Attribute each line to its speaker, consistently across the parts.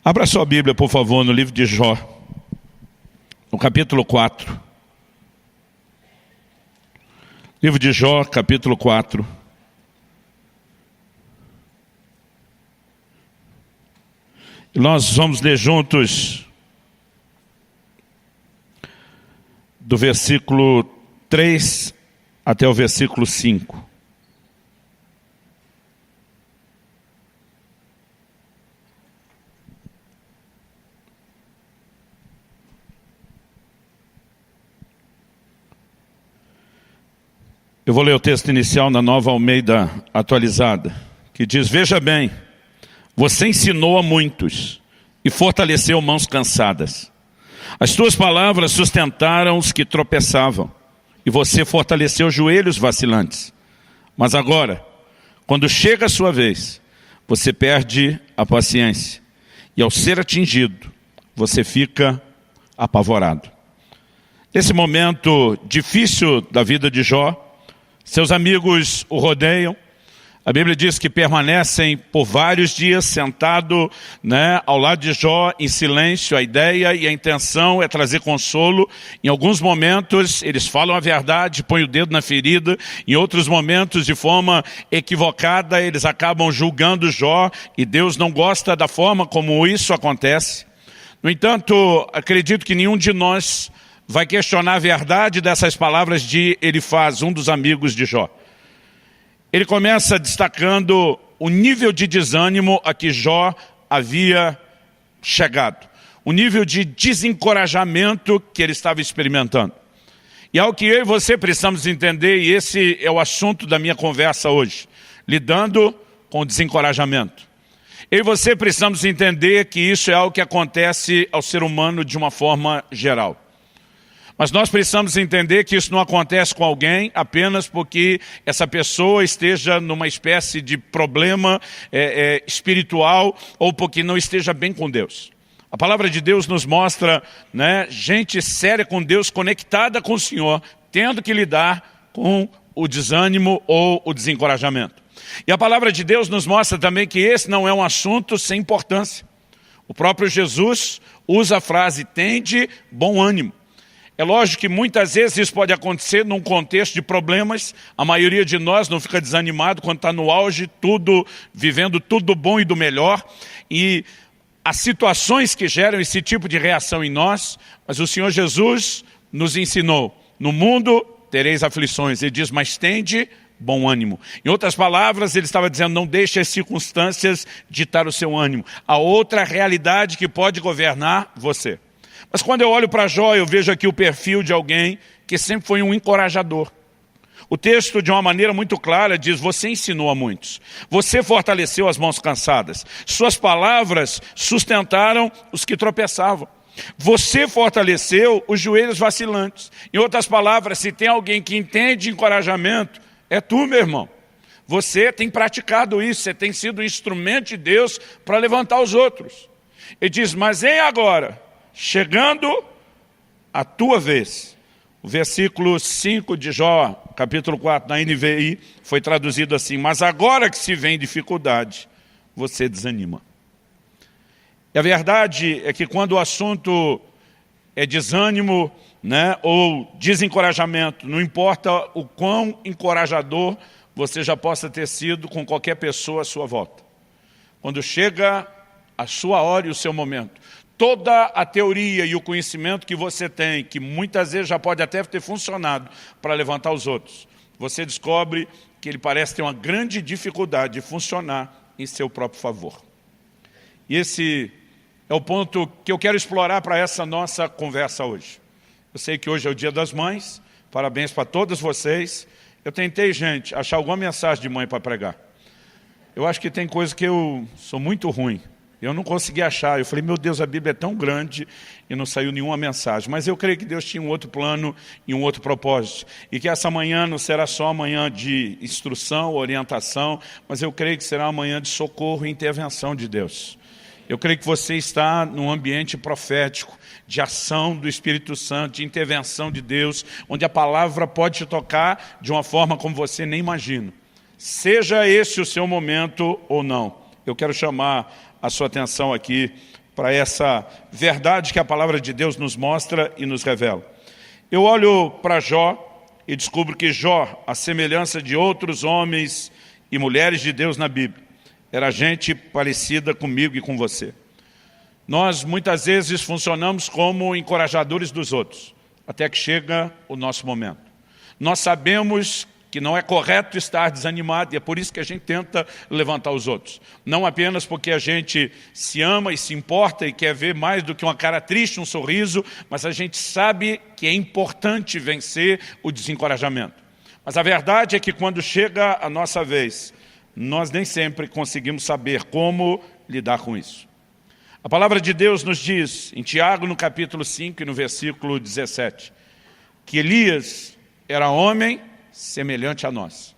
Speaker 1: Abra sua Bíblia, por favor, no livro de Jó, no capítulo 4. Livro de Jó, capítulo 4. E nós vamos ler juntos do versículo 3 até o versículo 5. Eu vou ler o texto inicial na Nova Almeida atualizada, que diz: veja bem, você ensinou a muitos e fortaleceu mãos cansadas. As tuas palavras sustentaram os que tropeçavam, e você fortaleceu joelhos vacilantes. Mas agora, quando chega a sua vez, você perde a paciência, e ao ser atingido, você fica apavorado. Nesse momento difícil da vida de Jó, seus amigos o rodeiam. A Bíblia diz que permanecem por vários dias sentado, ao lado de Jó em silêncio. A ideia e a intenção é trazer consolo. Em alguns momentos eles falam a verdade, põem o dedo na ferida. Em outros momentos, de forma equivocada, eles acabam julgando Jó, e Deus não gosta da forma como isso acontece. No entanto, acredito que nenhum de nós vai questionar a verdade dessas palavras de Elifaz, um dos amigos de Jó. Ele começa destacando o nível de desânimo a que Jó havia chegado, o nível de desencorajamento que ele estava experimentando. E é o que eu e você precisamos entender, e esse é o assunto da minha conversa hoje, lidando com o desencorajamento. Eu e você precisamos entender que isso é algo que acontece ao ser humano de uma forma geral. Mas nós precisamos entender que isso não acontece com alguém apenas porque essa pessoa esteja numa espécie de problema espiritual, ou porque não esteja bem com Deus. A palavra de Deus nos mostra, gente séria com Deus, conectada com o Senhor, tendo que lidar com o desânimo ou o desencorajamento. E a palavra de Deus nos mostra também que esse não é um assunto sem importância. O próprio Jesus usa a frase: tende bom ânimo. É lógico que muitas vezes isso pode acontecer num contexto de problemas. A maioria de nós não fica desanimado quando está no auge, vivendo tudo do bom e do melhor. E as situações que geram esse tipo de reação em nós, mas o Senhor Jesus nos ensinou: no mundo tereis aflições. Ele diz: mas tende bom ânimo. Em outras palavras, ele estava dizendo: não deixe as circunstâncias ditar o seu ânimo. Há outra realidade que pode governar você. Mas quando eu olho para Jó, eu vejo aqui o perfil de alguém que sempre foi um encorajador. O texto, de uma maneira muito clara, diz: você ensinou a muitos, você fortaleceu as mãos cansadas, suas palavras sustentaram os que tropeçavam, você fortaleceu os joelhos vacilantes. Em outras palavras, se tem alguém que entende encorajamento, é tu, meu irmão. Você tem praticado isso, você tem sido um instrumento de Deus para levantar os outros. Ele diz: mas em agora, chegando a tua vez. O versículo 5 de Jó, capítulo 4, na NVI, foi traduzido assim: mas agora que se vem dificuldade, você desanima. E a verdade é que quando o assunto é desânimo, ou desencorajamento, não importa o quão encorajador você já possa ter sido com qualquer pessoa à sua volta. Quando chega a sua hora e o seu momento, toda a teoria e o conhecimento que você tem, que muitas vezes já pode até ter funcionado para levantar os outros, você descobre que ele parece ter uma grande dificuldade de funcionar em seu próprio favor. E esse é o ponto que eu quero explorar para essa nossa conversa hoje. Eu sei que hoje é o Dia das Mães, parabéns para todas vocês. Eu tentei, gente, achar alguma mensagem de mãe para pregar. Eu acho que tem coisa que eu sou muito ruim. Eu não consegui achar. Eu falei: meu Deus, a Bíblia é tão grande, e não saiu nenhuma mensagem. Mas eu creio que Deus tinha um outro plano e um outro propósito. E que essa manhã não será só uma manhã de instrução, orientação, mas eu creio que será uma manhã de socorro e intervenção de Deus. Eu creio que você está num ambiente profético, de ação do Espírito Santo, de intervenção de Deus, onde a palavra pode te tocar de uma forma como você nem imagina. Seja esse o seu momento ou não. Eu quero chamar a sua atenção aqui para essa verdade que a palavra de Deus nos mostra e nos revela. Eu olho para Jó e descubro que Jó, à semelhança de outros homens e mulheres de Deus na Bíblia, era gente parecida comigo e com você. Nós muitas vezes funcionamos como encorajadores dos outros, até que chega o nosso momento. Nós sabemos que não é correto estar desanimado, e é por isso que a gente tenta levantar os outros. Não apenas porque a gente se ama e se importa e quer ver mais do que uma cara triste, um sorriso, mas a gente sabe que é importante vencer o desencorajamento. Mas a verdade é que quando chega a nossa vez, nós nem sempre conseguimos saber como lidar com isso. A palavra de Deus nos diz, em Tiago, no capítulo 5 e no versículo 17, que Elias era homem semelhante a nós.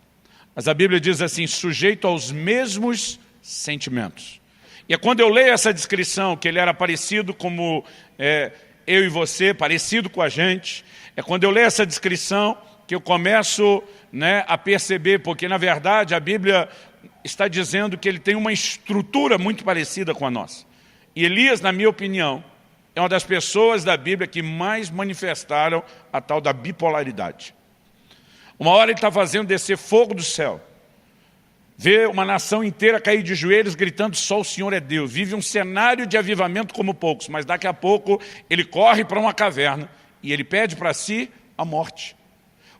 Speaker 1: Mas a Bíblia diz assim, sujeito aos mesmos sentimentos. E é quando eu leio essa descrição, que ele era parecido como eu e você, parecido com a gente, é quando eu leio essa descrição que eu começo a perceber, porque na verdade a Bíblia está dizendo que ele tem uma estrutura muito parecida com a nossa. E Elias, na minha opinião, é uma das pessoas da Bíblia que mais manifestaram a tal da bipolaridade. Uma hora ele está fazendo descer fogo do céu, vê uma nação inteira cair de joelhos gritando só o Senhor é Deus, vive um cenário de avivamento como poucos, mas daqui a pouco ele corre para uma caverna e ele pede para si a morte.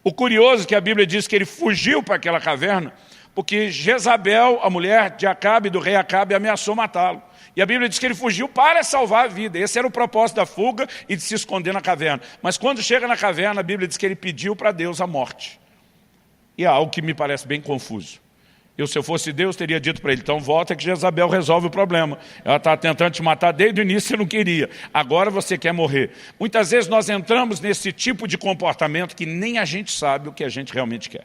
Speaker 1: O curioso é que a Bíblia diz que ele fugiu para aquela caverna porque Jezabel, a mulher de Acabe, do rei Acabe, ameaçou matá-lo. E a Bíblia diz que ele fugiu para salvar a vida. Esse era o propósito da fuga e de se esconder na caverna. Mas quando chega na caverna, a Bíblia diz que ele pediu para Deus a morte. E é algo que me parece bem confuso. Se eu fosse Deus, teria dito para ele, então volta que Jezabel resolve o problema. Ela está tentando te matar desde o início, você não queria. Agora você quer morrer. Muitas vezes nós entramos nesse tipo de comportamento que nem a gente sabe o que a gente realmente quer.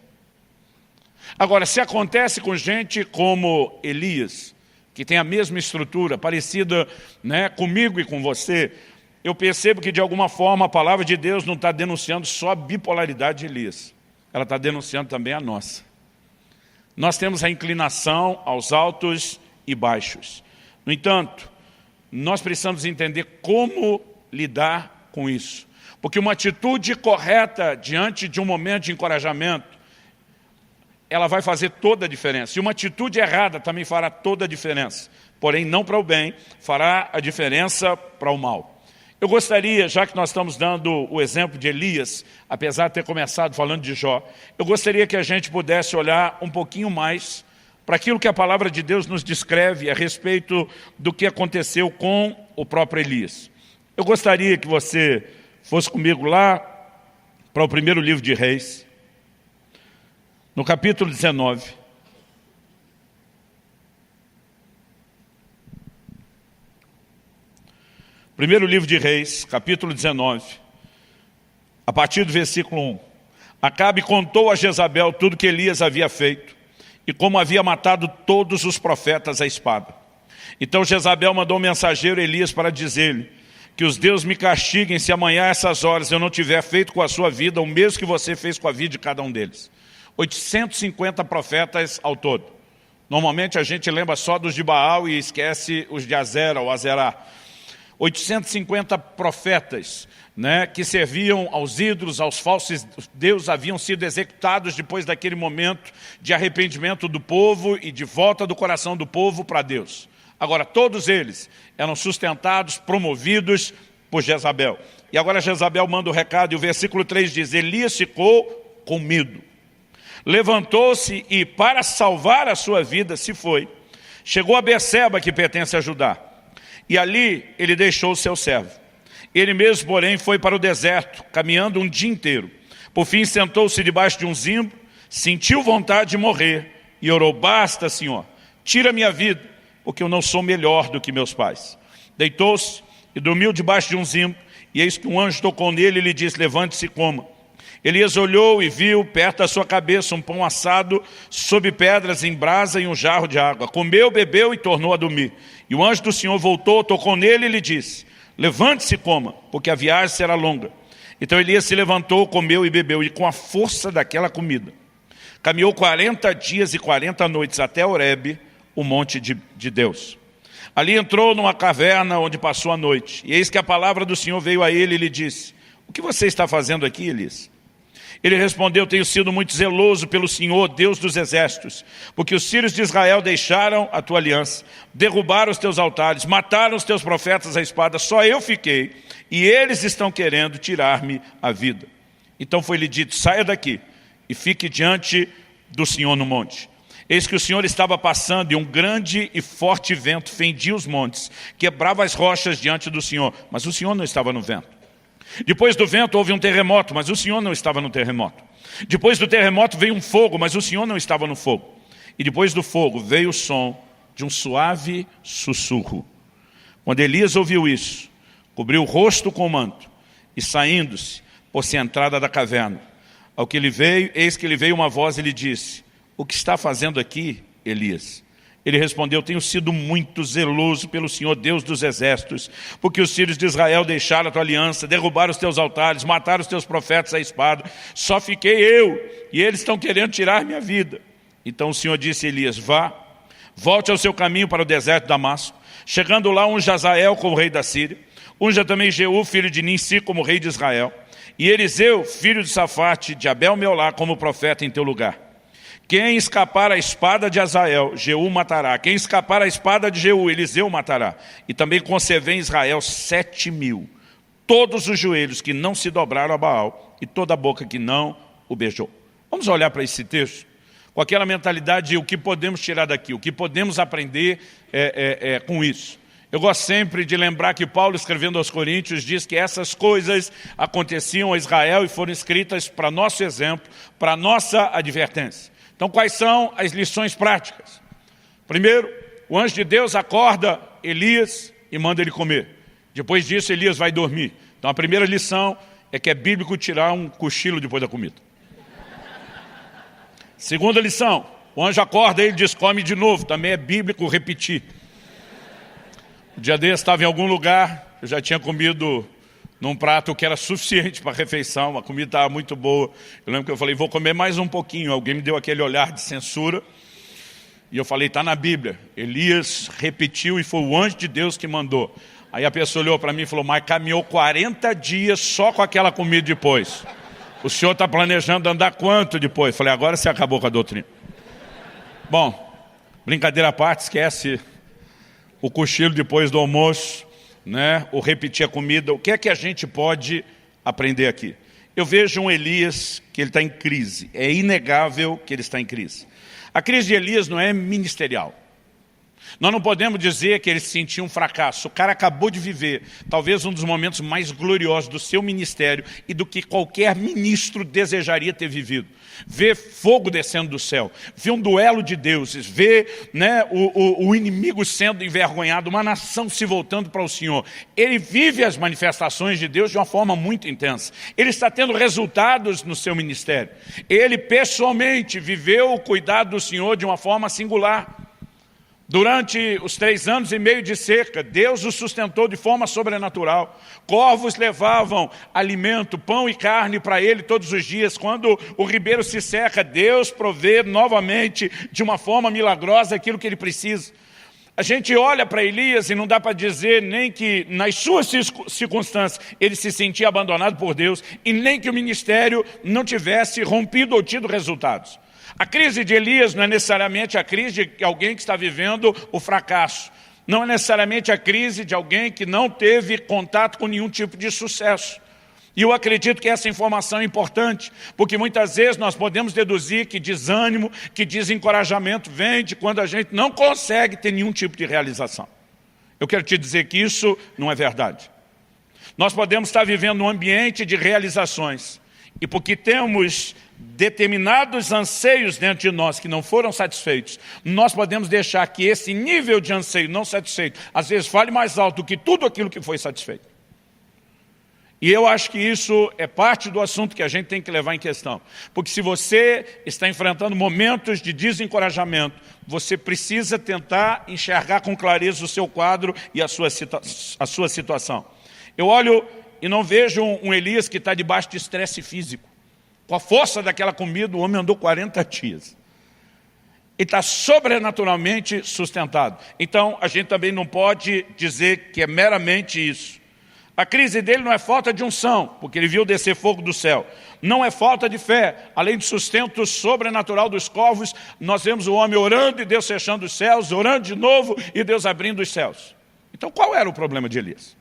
Speaker 1: Agora, se acontece com gente como Elias, que tem a mesma estrutura, parecida comigo e com você, eu percebo que de alguma forma a palavra de Deus não está denunciando só a bipolaridade de Elias. Ela está denunciando também a nossa. Nós temos a inclinação aos altos e baixos. No entanto, nós precisamos entender como lidar com isso. Porque uma atitude correta diante de um momento de encorajamento, ela vai fazer toda a diferença. E uma atitude errada também fará toda a diferença. Porém, não para o bem, fará a diferença para o mal. Eu gostaria, já que nós estamos dando o exemplo de Elias, apesar de ter começado falando de Jó, eu gostaria que a gente pudesse olhar um pouquinho mais para aquilo que a palavra de Deus nos descreve a respeito do que aconteceu com o próprio Elias. Eu gostaria que você fosse comigo lá para o primeiro livro de Reis, no capítulo 19. Primeiro livro de Reis, capítulo 19, a partir do versículo 1. Acabe contou a Jezabel tudo que Elias havia feito e como havia matado todos os profetas à espada. Então Jezabel mandou um mensageiro a Elias para dizer-lhe que os deuses me castiguem se amanhã a essas horas eu não tiver feito com a sua vida o mesmo que você fez com a vida de cada um deles. 850 profetas ao todo. Normalmente a gente lembra só dos de Baal e esquece os de Azera ou Azerá. 850 profetas que serviam aos ídolos, aos falsos deuses, haviam sido executados depois daquele momento de arrependimento do povo e de volta do coração do povo para Deus. Agora, todos eles eram sustentados, promovidos por Jezabel. E agora Jezabel manda o recado, e o versículo 3 diz, Elias ficou com medo. Levantou-se e, para salvar a sua vida, se foi. Chegou a Berseba, que pertence a Judá. E ali ele deixou o seu servo. Ele mesmo, porém, foi para o deserto, caminhando um dia inteiro. Por fim, sentou-se debaixo de um zimbro, sentiu vontade de morrer e orou, basta, Senhor, tira minha vida, porque eu não sou melhor do que meus pais. Deitou-se e dormiu debaixo de um zimbro, e eis que um anjo tocou nele e lhe disse, levante-se e coma. Elias olhou e viu perto da sua cabeça um pão assado sob pedras em brasa e um jarro de água. Comeu, bebeu e tornou a dormir. E o anjo do Senhor voltou, tocou nele e lhe disse, levante-se e coma, porque a viagem será longa. Então Elias se levantou, comeu e bebeu, e com a força daquela comida, caminhou 40 dias e 40 noites até Horebe, o monte de Deus. Ali entrou numa caverna onde passou a noite. E eis que a palavra do Senhor veio a ele e lhe disse: o que você está fazendo aqui, Elias? Ele respondeu: tenho sido muito zeloso pelo Senhor, Deus dos exércitos, porque os filhos de Israel deixaram a tua aliança, derrubaram os teus altares, mataram os teus profetas à espada, só eu fiquei, e eles estão querendo tirar-me a vida. Então foi-lhe dito: saia daqui e fique diante do Senhor no monte. Eis que o Senhor estava passando e um grande e forte vento fendia os montes, quebrava as rochas diante do Senhor, mas o Senhor não estava no vento. Depois do vento houve um terremoto, mas o Senhor não estava no terremoto. Depois do terremoto veio um fogo, mas o Senhor não estava no fogo. E depois do fogo veio o som de um suave sussurro. Quando Elias ouviu isso, cobriu o rosto com o manto e, saindo-se, pôs-se à entrada da caverna. Ao que ele veio, eis que lhe veio uma voz e lhe disse: o que está fazendo aqui, Elias? Ele respondeu: tenho sido muito zeloso pelo Senhor, Deus dos exércitos, porque os filhos de Israel deixaram a tua aliança, derrubaram os teus altares, mataram os teus profetas à espada. Só fiquei eu, e eles estão querendo tirar minha vida. Então o Senhor disse a Elias: vá, volte ao seu caminho para o deserto de Damasco. Chegando lá, unja Hazael como rei da Síria, unja também Jeú, filho de Ninsi, como rei de Israel, e Eliseu, filho de Safate, de Abel-Meolá, como profeta em teu lugar. Quem escapar à espada de Hazael, Jeú matará. Quem escapar à espada de Jeú, Eliseu matará. E também concebeu em Israel 7.000, todos os joelhos que não se dobraram a Baal, e toda a boca que não o beijou. Vamos olhar para esse texto com aquela mentalidade de o que podemos tirar daqui, o que podemos aprender com isso. Eu gosto sempre de lembrar que Paulo, escrevendo aos Coríntios, diz que essas coisas aconteciam a Israel e foram escritas para nosso exemplo, para nossa advertência. Então, quais são as lições práticas? Primeiro, o anjo de Deus acorda Elias e manda ele comer. Depois disso, Elias vai dormir. Então, a primeira lição é que é bíblico tirar um cochilo depois da comida. Segunda lição, o anjo acorda e ele diz: come de novo. Também é bíblico repetir. O dia desse estava em algum lugar, eu já tinha comido num prato que era suficiente para a refeição, a comida estava muito boa. Eu lembro que eu falei: vou comer mais um pouquinho. Alguém me deu aquele olhar de censura. E eu falei: está na Bíblia. Elias repetiu e foi o anjo de Deus que mandou. Aí a pessoa olhou para mim e falou: mas caminhou 40 dias só com aquela comida depois. O senhor está planejando andar quanto depois? Eu falei: agora você acabou com a doutrina. Bom, brincadeira à parte, esquece o cochilo depois do almoço, né? Ou repetir a comida. O que é que a gente pode aprender aqui? Eu vejo um Elias que ele está em crise. É inegável que ele está em crise. A crise de Elias não é ministerial. Nós não podemos dizer que ele se sentia um fracasso. O cara acabou de viver talvez um dos momentos mais gloriosos do seu ministério e do que qualquer ministro desejaria ter vivido. Ver fogo descendo do céu, ver um duelo de deuses, ver, né, o inimigo sendo envergonhado, uma nação se voltando para o Senhor. Ele vive as manifestações de Deus de uma forma muito intensa. Ele está tendo resultados no seu ministério. Ele pessoalmente viveu o cuidado do Senhor de uma forma singular. Durante os 3 anos e meio de seca, Deus o sustentou de forma sobrenatural. Corvos levavam alimento, pão e carne para ele todos os dias. Quando o ribeiro se seca, Deus provê novamente de uma forma milagrosa aquilo que ele precisa. A gente olha para Elias e não dá para dizer nem que nas suas circunstâncias ele se sentia abandonado por Deus e nem que o ministério não tivesse rompido ou tido resultados. A crise de Elias não é necessariamente a crise de alguém que está vivendo o fracasso. Não é necessariamente a crise de alguém que não teve contato com nenhum tipo de sucesso. E eu acredito que essa informação é importante, porque muitas vezes nós podemos deduzir que desânimo, que desencorajamento vem de quando a gente não consegue ter nenhum tipo de realização. Eu quero te dizer que isso não é verdade. Nós podemos estar vivendo um ambiente de realizações, e porque temos determinados anseios dentro de nós que não foram satisfeitos, nós podemos deixar que esse nível de anseio não satisfeito, às vezes fale mais alto do que tudo aquilo que foi satisfeito. E eu acho que isso é parte do assunto que a gente tem que levar em questão. Porque se você está enfrentando momentos de desencorajamento, você precisa tentar enxergar com clareza o seu quadro e a sua situação. Eu olho e não vejo um Elias que está debaixo de estresse físico. Com a força daquela comida, o homem andou 40 dias. está sobrenaturalmente sustentado. Então, a gente também não pode dizer que é meramente isso. A crise dele não é falta de unção, porque ele viu descer fogo do céu. Não é falta de fé. Além do sustento sobrenatural dos corvos, nós vemos o homem orando e Deus fechando os céus, orando de novo e Deus abrindo os céus. Então, qual era o problema de Elias?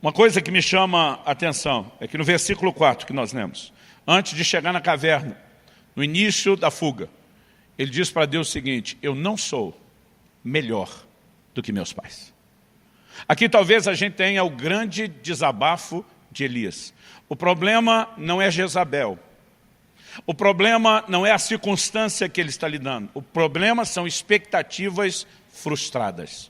Speaker 1: Uma coisa que me chama a atenção é que no versículo 4 que nós lemos, antes de chegar na caverna, no início da fuga, ele diz para Deus o seguinte: eu não sou melhor do que meus pais. Aqui talvez a gente tenha o grande desabafo de Elias. O problema não é Jezabel. O problema não é a circunstância que ele está lidando. O problema são expectativas frustradas.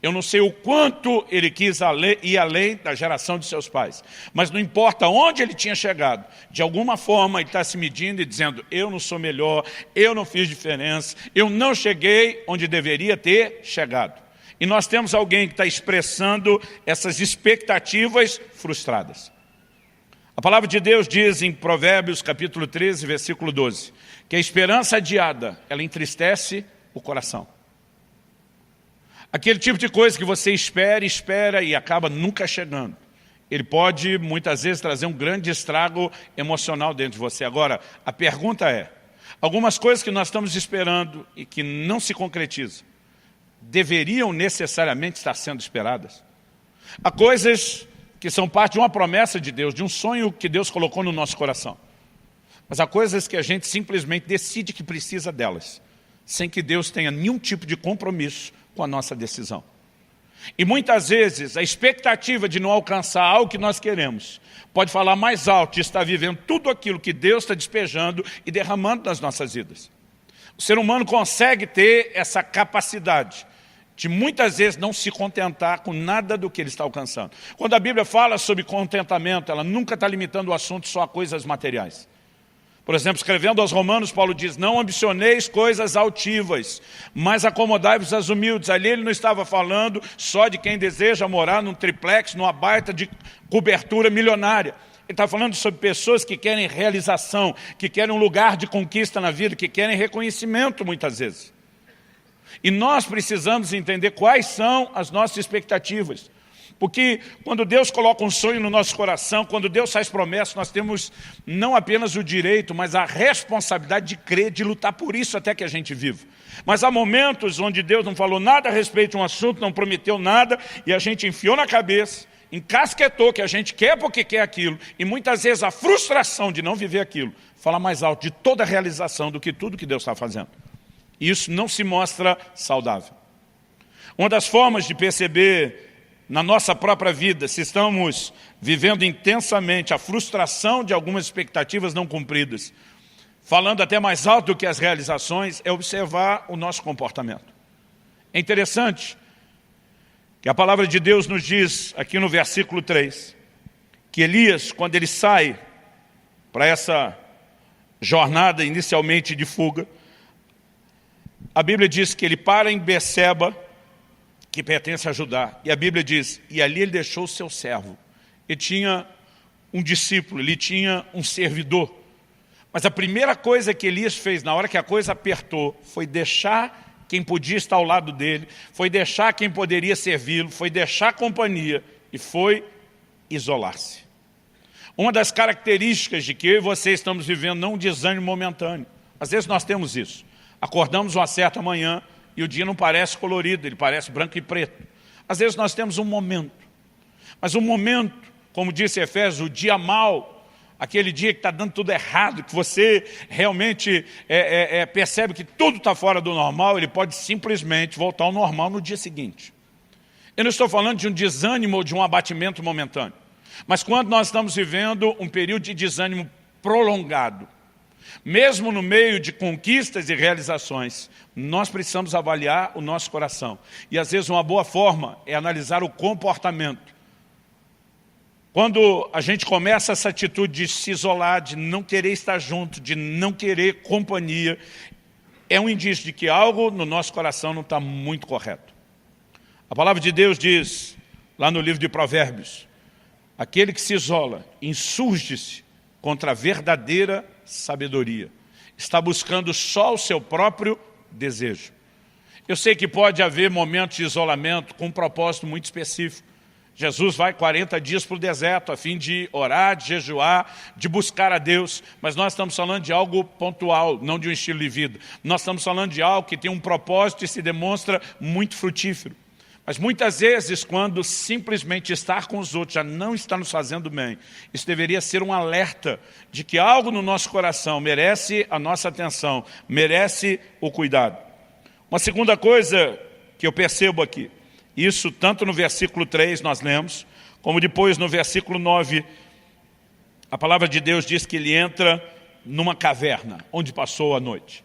Speaker 1: Eu não sei o quanto ele quis ir além da geração de seus pais, mas não importa onde ele tinha chegado, de alguma forma ele está se medindo e dizendo: eu não sou melhor, eu não fiz diferença, eu não cheguei onde deveria ter chegado. E nós temos alguém que está expressando essas expectativas frustradas. A palavra de Deus diz em Provérbios capítulo 13, versículo 12, que a esperança adiada, ela entristece o coração. Aquele tipo de coisa que você espera e acaba nunca chegando. Ele pode, muitas vezes, trazer um grande estrago emocional dentro de você. Agora, a pergunta é, algumas coisas que nós estamos esperando e que não se concretizam, deveriam necessariamente estar sendo esperadas? Há coisas que são parte de uma promessa de Deus, de um sonho que Deus colocou no nosso coração. Mas há coisas que a gente simplesmente decide que precisa delas, sem que Deus tenha nenhum tipo de compromisso com a nossa decisão. E muitas vezes a expectativa de não alcançar algo que nós queremos pode falar mais alto de estar vivendo tudo aquilo que Deus está despejando e derramando nas nossas vidas. O ser humano consegue ter essa capacidade de muitas vezes não se contentar com nada do que ele está alcançando. Quando a Bíblia fala sobre contentamento, ela nunca está limitando o assunto só a coisas materiais. Por exemplo, escrevendo aos Romanos, Paulo diz: não ambicioneis coisas altivas, mas acomodai-vos às humildes. Ali ele não estava falando só de quem deseja morar num triplex, numa baita de cobertura milionária. Ele está falando sobre pessoas que querem realização, que querem um lugar de conquista na vida, que querem reconhecimento muitas vezes. E nós precisamos entender quais são as nossas expectativas. Porque quando Deus coloca um sonho no nosso coração, quando Deus faz promessas, nós temos não apenas o direito, mas a responsabilidade de crer, de lutar por isso até que a gente viva. Mas há momentos onde Deus não falou nada a respeito de um assunto, não prometeu nada, e a gente enfiou na cabeça, encasquetou que a gente quer porque quer aquilo, e muitas vezes a frustração de não viver aquilo fala mais alto de toda a realização do que tudo que Deus está fazendo. E isso não se mostra saudável. Uma das formas de perceber na nossa própria vida, se estamos vivendo intensamente a frustração de algumas expectativas não cumpridas, falando até mais alto do que as realizações, é observar o nosso comportamento. É interessante que a palavra de Deus nos diz, aqui no versículo 3, que Elias, quando ele sai para essa jornada inicialmente de fuga, a Bíblia diz que ele para em Beceba, que pertence a Judá. E a Bíblia diz, e ali ele deixou o seu servo. Ele tinha um discípulo, ele tinha um servidor. Mas a primeira coisa que Elias fez, na hora que a coisa apertou, foi deixar quem podia estar ao lado dele, foi deixar quem poderia servi-lo, foi deixar a companhia e foi isolar-se. Uma das características de que eu e você estamos vivendo não um desânimo momentâneo. Às vezes nós temos isso. Acordamos uma certa manhã, e o dia não parece colorido, ele parece branco e preto. Às vezes nós temos um momento. Mas um momento, como disse Efésios, o dia mau, aquele dia que está dando tudo errado, que você realmente percebe que tudo está fora do normal, ele pode simplesmente voltar ao normal no dia seguinte. Eu não estou falando de um desânimo ou de um abatimento momentâneo. Mas quando nós estamos vivendo um período de desânimo prolongado, mesmo no meio de conquistas e realizações, nós precisamos avaliar o nosso coração. E às vezes uma boa forma é analisar o comportamento. Quando a gente começa essa atitude de se isolar, de não querer estar junto, de não querer companhia, é um indício de que algo no nosso coração não está muito correto. A palavra de Deus diz, lá no livro de Provérbios, aquele que se isola, insurge-se contra a verdadeira sabedoria. está buscando só o seu próprio desejo. Eu sei que pode haver momentos de isolamento com um propósito muito específico. Jesus vai 40 dias para o deserto a fim de orar, de jejuar, de buscar a Deus. Mas nós estamos falando de algo pontual, não de um estilo de vida. Nós estamos falando de algo que tem um propósito e se demonstra muito frutífero. Mas muitas vezes, quando simplesmente estar com os outros já não está nos fazendo bem, isso deveria ser um alerta de que algo no nosso coração merece a nossa atenção, merece o cuidado. Uma segunda coisa que eu percebo aqui, isso tanto no versículo 3 nós lemos, como depois no versículo 9, a palavra de Deus diz que ele entra numa caverna, onde passou a noite.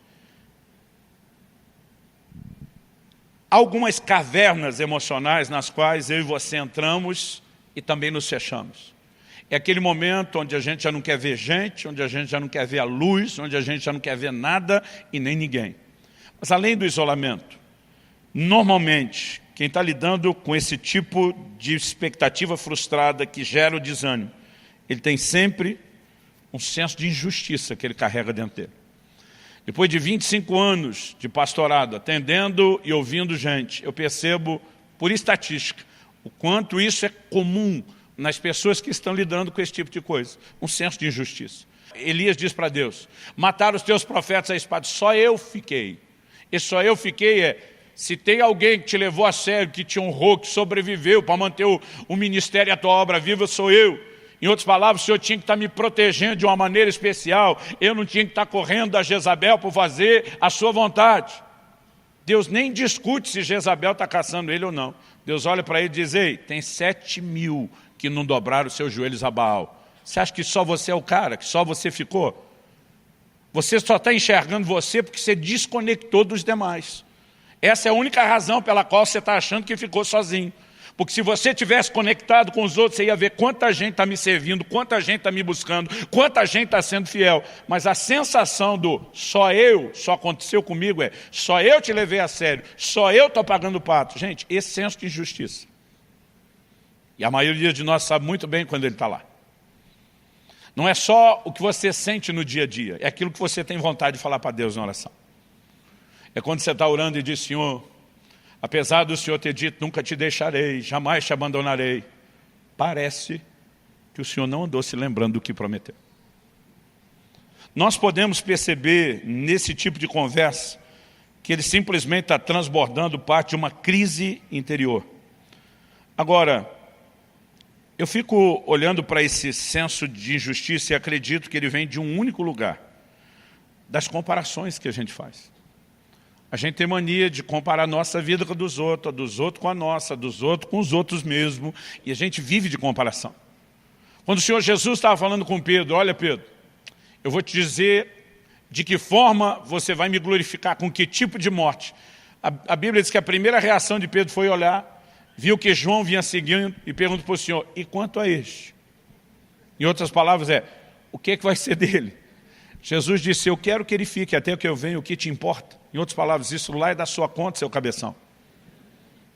Speaker 1: Há algumas cavernas emocionais nas quais eu e você entramos e também nos fechamos. É aquele momento onde a gente já não quer ver gente, onde a gente já não quer ver a luz, onde a gente já não quer ver nada e nem ninguém. Mas além do isolamento, normalmente, quem está lidando com esse tipo de expectativa frustrada que gera o desânimo, ele tem sempre um senso de injustiça que ele carrega dentro dele. Depois de 25 anos de pastorado, atendendo e ouvindo gente, eu percebo, por estatística, o quanto isso é comum nas pessoas que estão lidando com esse tipo de coisa. Um senso de injustiça. Elias diz para Deus, mataram os teus profetas à espada, só eu fiquei. E só eu fiquei se tem alguém que te levou a sério, que te honrou, que sobreviveu para manter o ministério e a tua obra viva, sou eu. Em outras palavras, o Senhor tinha que estar me protegendo de uma maneira especial. Eu não tinha que estar correndo da Jezabel por fazer a sua vontade. Deus nem discute se Jezabel está caçando ele ou não. Deus olha para ele e diz, ei, tem 7.000 que não dobraram os seus joelhos a Baal. Você acha que só você é o cara, que só você ficou? Você só está enxergando você porque você desconectou dos demais. Essa é a única razão pela qual você está achando que ficou sozinho. Porque se você tivesse conectado com os outros, você ia ver quanta gente está me servindo, quanta gente está me buscando, quanta gente está sendo fiel. Mas a sensação do só aconteceu comigo só eu te levei a sério, só eu estou pagando o pato. Gente, esse senso de injustiça. E a maioria de nós sabe muito bem quando ele está lá. Não é só o que você sente no dia a dia, é aquilo que você tem vontade de falar para Deus na oração. É quando você está orando e diz, Senhor, apesar do Senhor ter dito, nunca te deixarei, jamais te abandonarei, parece que o Senhor não andou se lembrando do que prometeu. Nós podemos perceber nesse tipo de conversa que ele simplesmente está transbordando parte de uma crise interior. Agora, eu fico olhando para esse senso de injustiça e acredito que ele vem de um único lugar, das comparações que a gente faz. A gente tem mania de comparar a nossa vida com a dos outros com a nossa, dos outros com os outros mesmo, e a gente vive de comparação. Quando o Senhor Jesus estava falando com Pedro, olha Pedro, eu vou te dizer de que forma você vai me glorificar, com que tipo de morte. A Bíblia diz que a primeira reação de Pedro foi olhar, viu que João vinha seguindo e perguntou para o Senhor, e quanto a este? Em outras palavras o que vai ser dele? Jesus disse, eu quero que ele fique até que eu venha, o que te importa? Em outras palavras, isso lá é da sua conta, seu cabeção.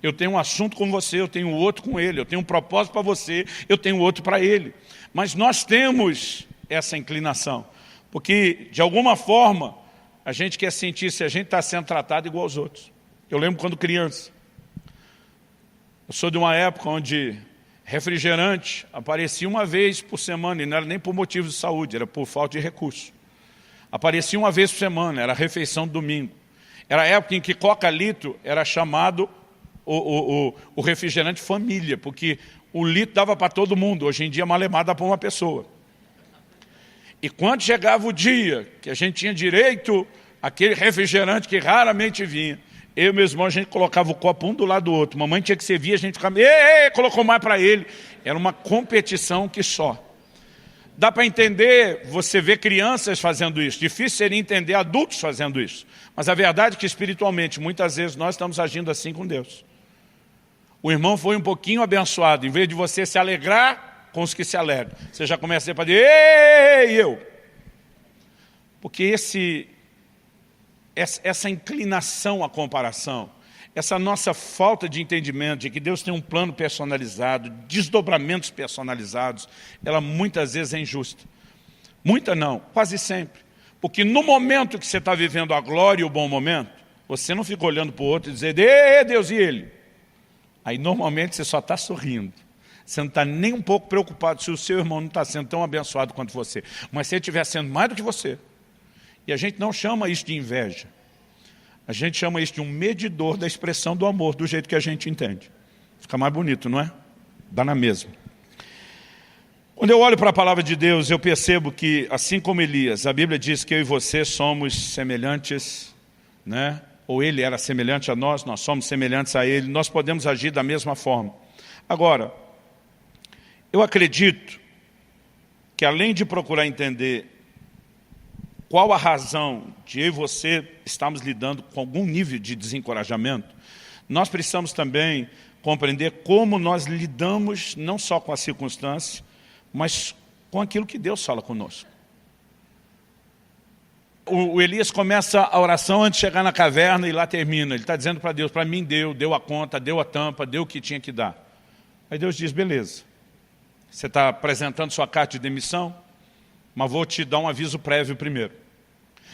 Speaker 1: Eu tenho um assunto com você, eu tenho outro com ele, eu tenho um propósito para você, eu tenho outro para ele. Mas nós temos essa inclinação, porque de alguma forma a gente quer sentir se a gente está sendo tratado igual aos outros. Eu lembro quando criança, eu sou de uma época onde refrigerante aparecia uma vez por semana, e não era nem por motivos de saúde, era por falta de recurso. Aparecia uma vez por semana, era a refeição do domingo. Era a época em que Coca-Litro era chamado o refrigerante família, porque o litro dava para todo mundo, hoje em dia malemar dá para uma pessoa. E quando chegava o dia que a gente tinha direito àquele refrigerante que raramente vinha, eu e meu irmão, a gente colocava o copo um do lado do outro. Mamãe tinha que servir, a gente ficava, colocou mais para ele. Era uma competição que só. Dá para entender, você vê crianças fazendo isso. Difícil seria entender adultos fazendo isso. Mas a verdade é que espiritualmente, muitas vezes, nós estamos agindo assim com Deus. O irmão foi um pouquinho abençoado. Em vez de você se alegrar com os que se alegram, você já começa a dizer para Deus, ei, eu. Porque essa inclinação à comparação, essa nossa falta de entendimento de que Deus tem um plano personalizado, desdobramentos personalizados, ela muitas vezes é injusta. Muita não, quase sempre. Porque no momento que você está vivendo a glória e o bom momento, você não fica olhando para o outro e dizendo, "Ê, Deus e ele?" Aí normalmente você só está sorrindo. Você não está nem um pouco preocupado se o seu irmão não está sendo tão abençoado quanto você. Mas se ele estiver sendo mais do que você. E a gente não chama isso de inveja. A gente chama isso de um medidor da expressão do amor, do jeito que a gente entende. Fica mais bonito, não é? Dá na mesma. Quando eu olho para a palavra de Deus, eu percebo que, assim como Elias, a Bíblia diz que eu e você somos semelhantes, né? Ou ele era semelhante a nós somos semelhantes a ele, nós podemos agir da mesma forma. Agora, eu acredito que além de procurar entender qual a razão de eu e você estarmos lidando com algum nível de desencorajamento, nós precisamos também compreender como nós lidamos não só com a circunstância, mas com aquilo que Deus fala conosco. O Elias começa a oração antes de chegar na caverna e lá termina. Ele está dizendo para Deus, para mim deu a conta, deu a tampa, deu o que tinha que dar. Aí Deus diz, beleza, você está apresentando sua carta de demissão, mas vou te dar um aviso prévio primeiro.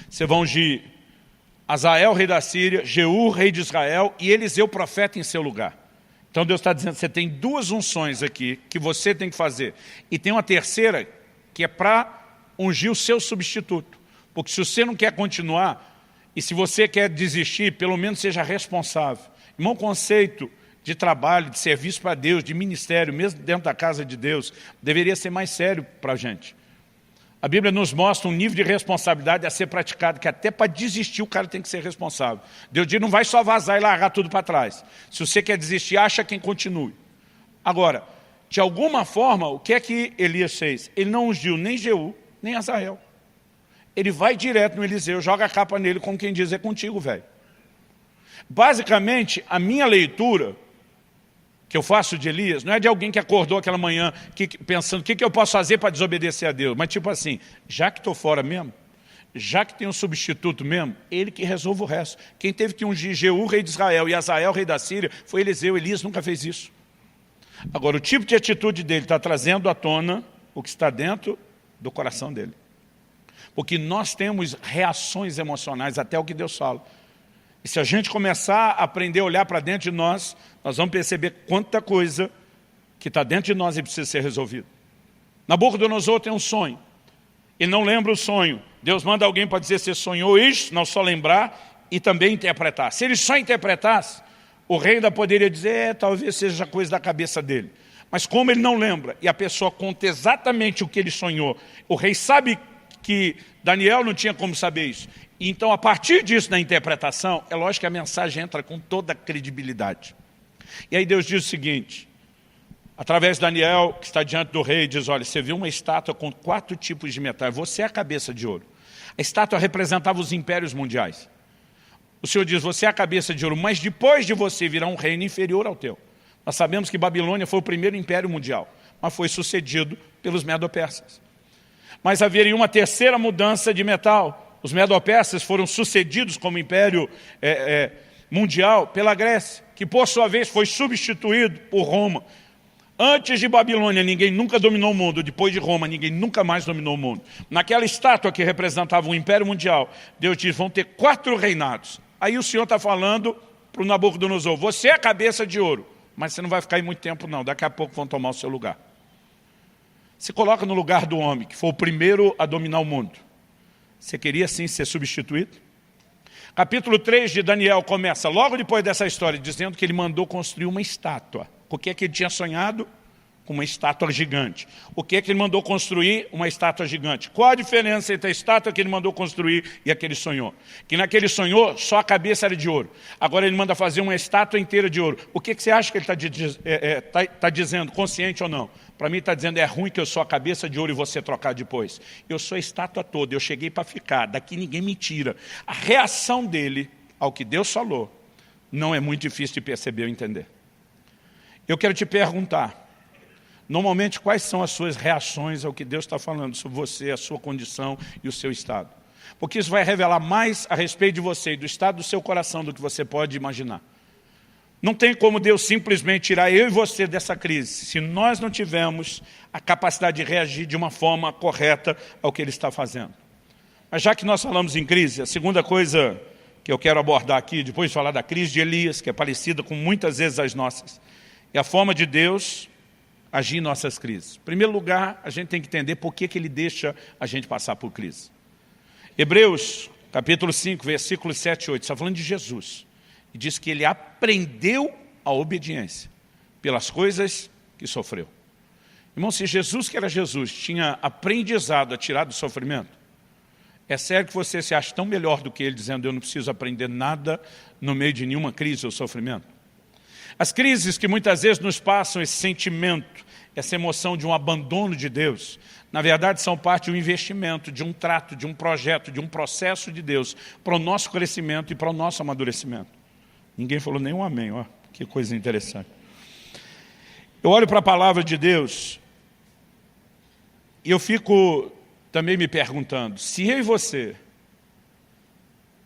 Speaker 1: Você vai ungir Azael, rei da Síria, Jeú, rei de Israel, e Eliseu, profeta, em seu lugar. Então Deus está dizendo, você tem duas unções aqui que você tem que fazer. E tem uma terceira que é para ungir o seu substituto. Porque se você não quer continuar, e se você quer desistir, pelo menos seja responsável. Irmão, conceito de trabalho, de serviço para Deus, de ministério, mesmo dentro da casa de Deus, deveria ser mais sério para a gente. A Bíblia nos mostra um nível de responsabilidade a ser praticado, que até para desistir o cara tem que ser responsável. Deus diz, não vai só vazar e largar tudo para trás. Se você quer desistir, acha quem continue. Agora, de alguma forma, o que é que Elias fez? Ele não ungiu nem Jeú, nem Azael. Ele vai direto no Eliseu, joga a capa nele, como quem diz, é contigo, velho. Basicamente, a minha leitura que eu faço de Elias, não é de alguém que acordou aquela manhã pensando o que eu posso fazer para desobedecer a Deus, mas tipo assim, já que estou fora mesmo, já que tem um substituto mesmo, ele que resolve o resto. Quem teve que ungir Jeú, rei de Israel, e Azael, rei da Síria, foi Eliseu. Elias nunca fez isso. Agora, o tipo de atitude dele está trazendo à tona o que está dentro do coração dele. Porque nós temos reações emocionais até o que Deus fala. E se a gente começar a aprender a olhar para dentro de nós, nós vamos perceber quanta coisa que está dentro de nós e precisa ser resolvida. Nabucodonosor tem um sonho. Ele não lembra o sonho. Deus manda alguém para dizer se sonhou isso, não só lembrar e também interpretar. Se ele só interpretasse, o rei ainda poderia dizer, talvez seja coisa da cabeça dele. Mas como ele não lembra e a pessoa conta exatamente o que ele sonhou, o rei sabe que Daniel não tinha como saber isso. Então, a partir disso, na interpretação, é lógico que a mensagem entra com toda a credibilidade. E aí Deus diz o seguinte, através de Daniel, que está diante do rei, diz, olha, você viu uma estátua com 4 tipos de metal, você é a cabeça de ouro. A estátua representava os impérios mundiais. O Senhor diz, você é a cabeça de ouro, mas depois de você virá um reino inferior ao teu. Nós sabemos que Babilônia foi o primeiro império mundial, mas foi sucedido pelos medo-persas. Mas haveria uma terceira mudança de metal. Os medo-persas foram sucedidos como império mundial pela Grécia, que por sua vez foi substituído por Roma. Antes de Babilônia, ninguém nunca dominou o mundo. Depois de Roma, ninguém nunca mais dominou o mundo. Naquela estátua que representava o império mundial, Deus diz, vão ter 4 reinados. Aí o Senhor está falando para o Nabucodonosor, você é a cabeça de ouro, mas você não vai ficar aí muito tempo não, daqui a pouco vão tomar o seu lugar. Se coloca no lugar do homem, que foi o primeiro a dominar o mundo. Você queria sim ser substituído? Capítulo 3 de Daniel começa logo depois dessa história, dizendo que ele mandou construir uma estátua. O que é que ele tinha sonhado? Com uma estátua gigante. O que é que ele mandou construir? Uma estátua gigante. Qual a diferença entre a estátua que ele mandou construir e a que ele sonhou? Que naquele sonhou, só a cabeça era de ouro. Agora ele manda fazer uma estátua inteira de ouro. O que você acha que ele está dizendo, consciente ou não? Para mim está dizendo, é ruim que eu sou a cabeça de ouro e você trocar depois. Eu sou a estátua toda, eu cheguei para ficar, daqui ninguém me tira. A reação dele ao que Deus falou não é muito difícil de perceber ou entender. Eu quero te perguntar, normalmente quais são as suas reações ao que Deus está falando sobre você, a sua condição e o seu estado? Porque isso vai revelar mais a respeito de você e do estado do seu coração do que você pode imaginar. Não tem como Deus simplesmente tirar eu e você dessa crise, se nós não tivermos a capacidade de reagir de uma forma correta ao que Ele está fazendo. Mas já que nós falamos em crise, a segunda coisa que eu quero abordar aqui, depois de falar da crise de Elias, que é parecida com muitas vezes as nossas, é a forma de Deus agir em nossas crises. Em primeiro lugar, a gente tem que entender por que Ele deixa a gente passar por crise. Hebreus, capítulo 5, versículos 7 e 8, está falando de Jesus. E diz que Ele aprendeu a obediência pelas coisas que sofreu. Irmão, se Jesus, que era Jesus, tinha aprendizado a tirar do sofrimento, é sério que você se acha tão melhor do que Ele, dizendo, eu não preciso aprender nada no meio de nenhuma crise ou sofrimento? As crises que muitas vezes nos passam, esse sentimento, essa emoção de um abandono de Deus, na verdade são parte de um investimento, de um trato, de um projeto, de um processo de Deus para o nosso crescimento e para o nosso amadurecimento. Ninguém falou nenhum amém, ó, que coisa interessante. Eu olho para a palavra de Deus e eu fico também me perguntando, se eu e você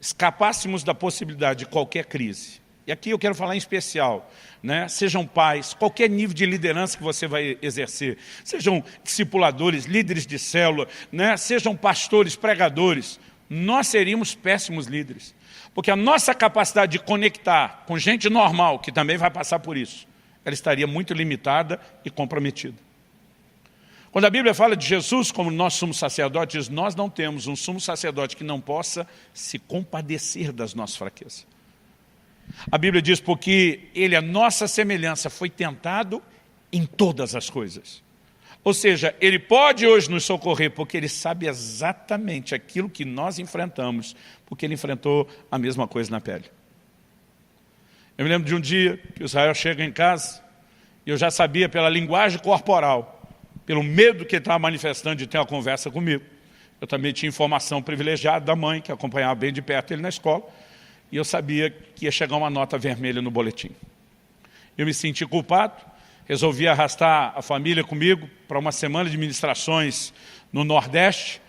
Speaker 1: escapássemos da possibilidade de qualquer crise, e aqui eu quero falar em especial, né? Sejam pais, qualquer nível de liderança que você vai exercer, sejam discipuladores, líderes de célula, né? Sejam pastores, pregadores, nós seríamos péssimos líderes. Porque a nossa capacidade de conectar com gente normal, que também vai passar por isso, ela estaria muito limitada e comprometida. Quando a Bíblia fala de Jesus como nosso sumo sacerdote, diz, nós não temos um sumo sacerdote que não possa se compadecer das nossas fraquezas. A Bíblia diz, porque Ele, a nossa semelhança, foi tentado em todas as coisas. Ou seja, Ele pode hoje nos socorrer, porque Ele sabe exatamente aquilo que nós enfrentamos, porque Ele enfrentou a mesma coisa na pele. Eu me lembro de um dia que o Israel chega em casa, e eu já sabia pela linguagem corporal, pelo medo que ele estava manifestando de ter uma conversa comigo. Eu também tinha informação privilegiada da mãe, que acompanhava bem de perto ele na escola, e eu sabia que ia chegar uma nota vermelha no boletim. Eu me senti culpado, resolvi arrastar a família comigo para uma semana de ministrações no Nordeste,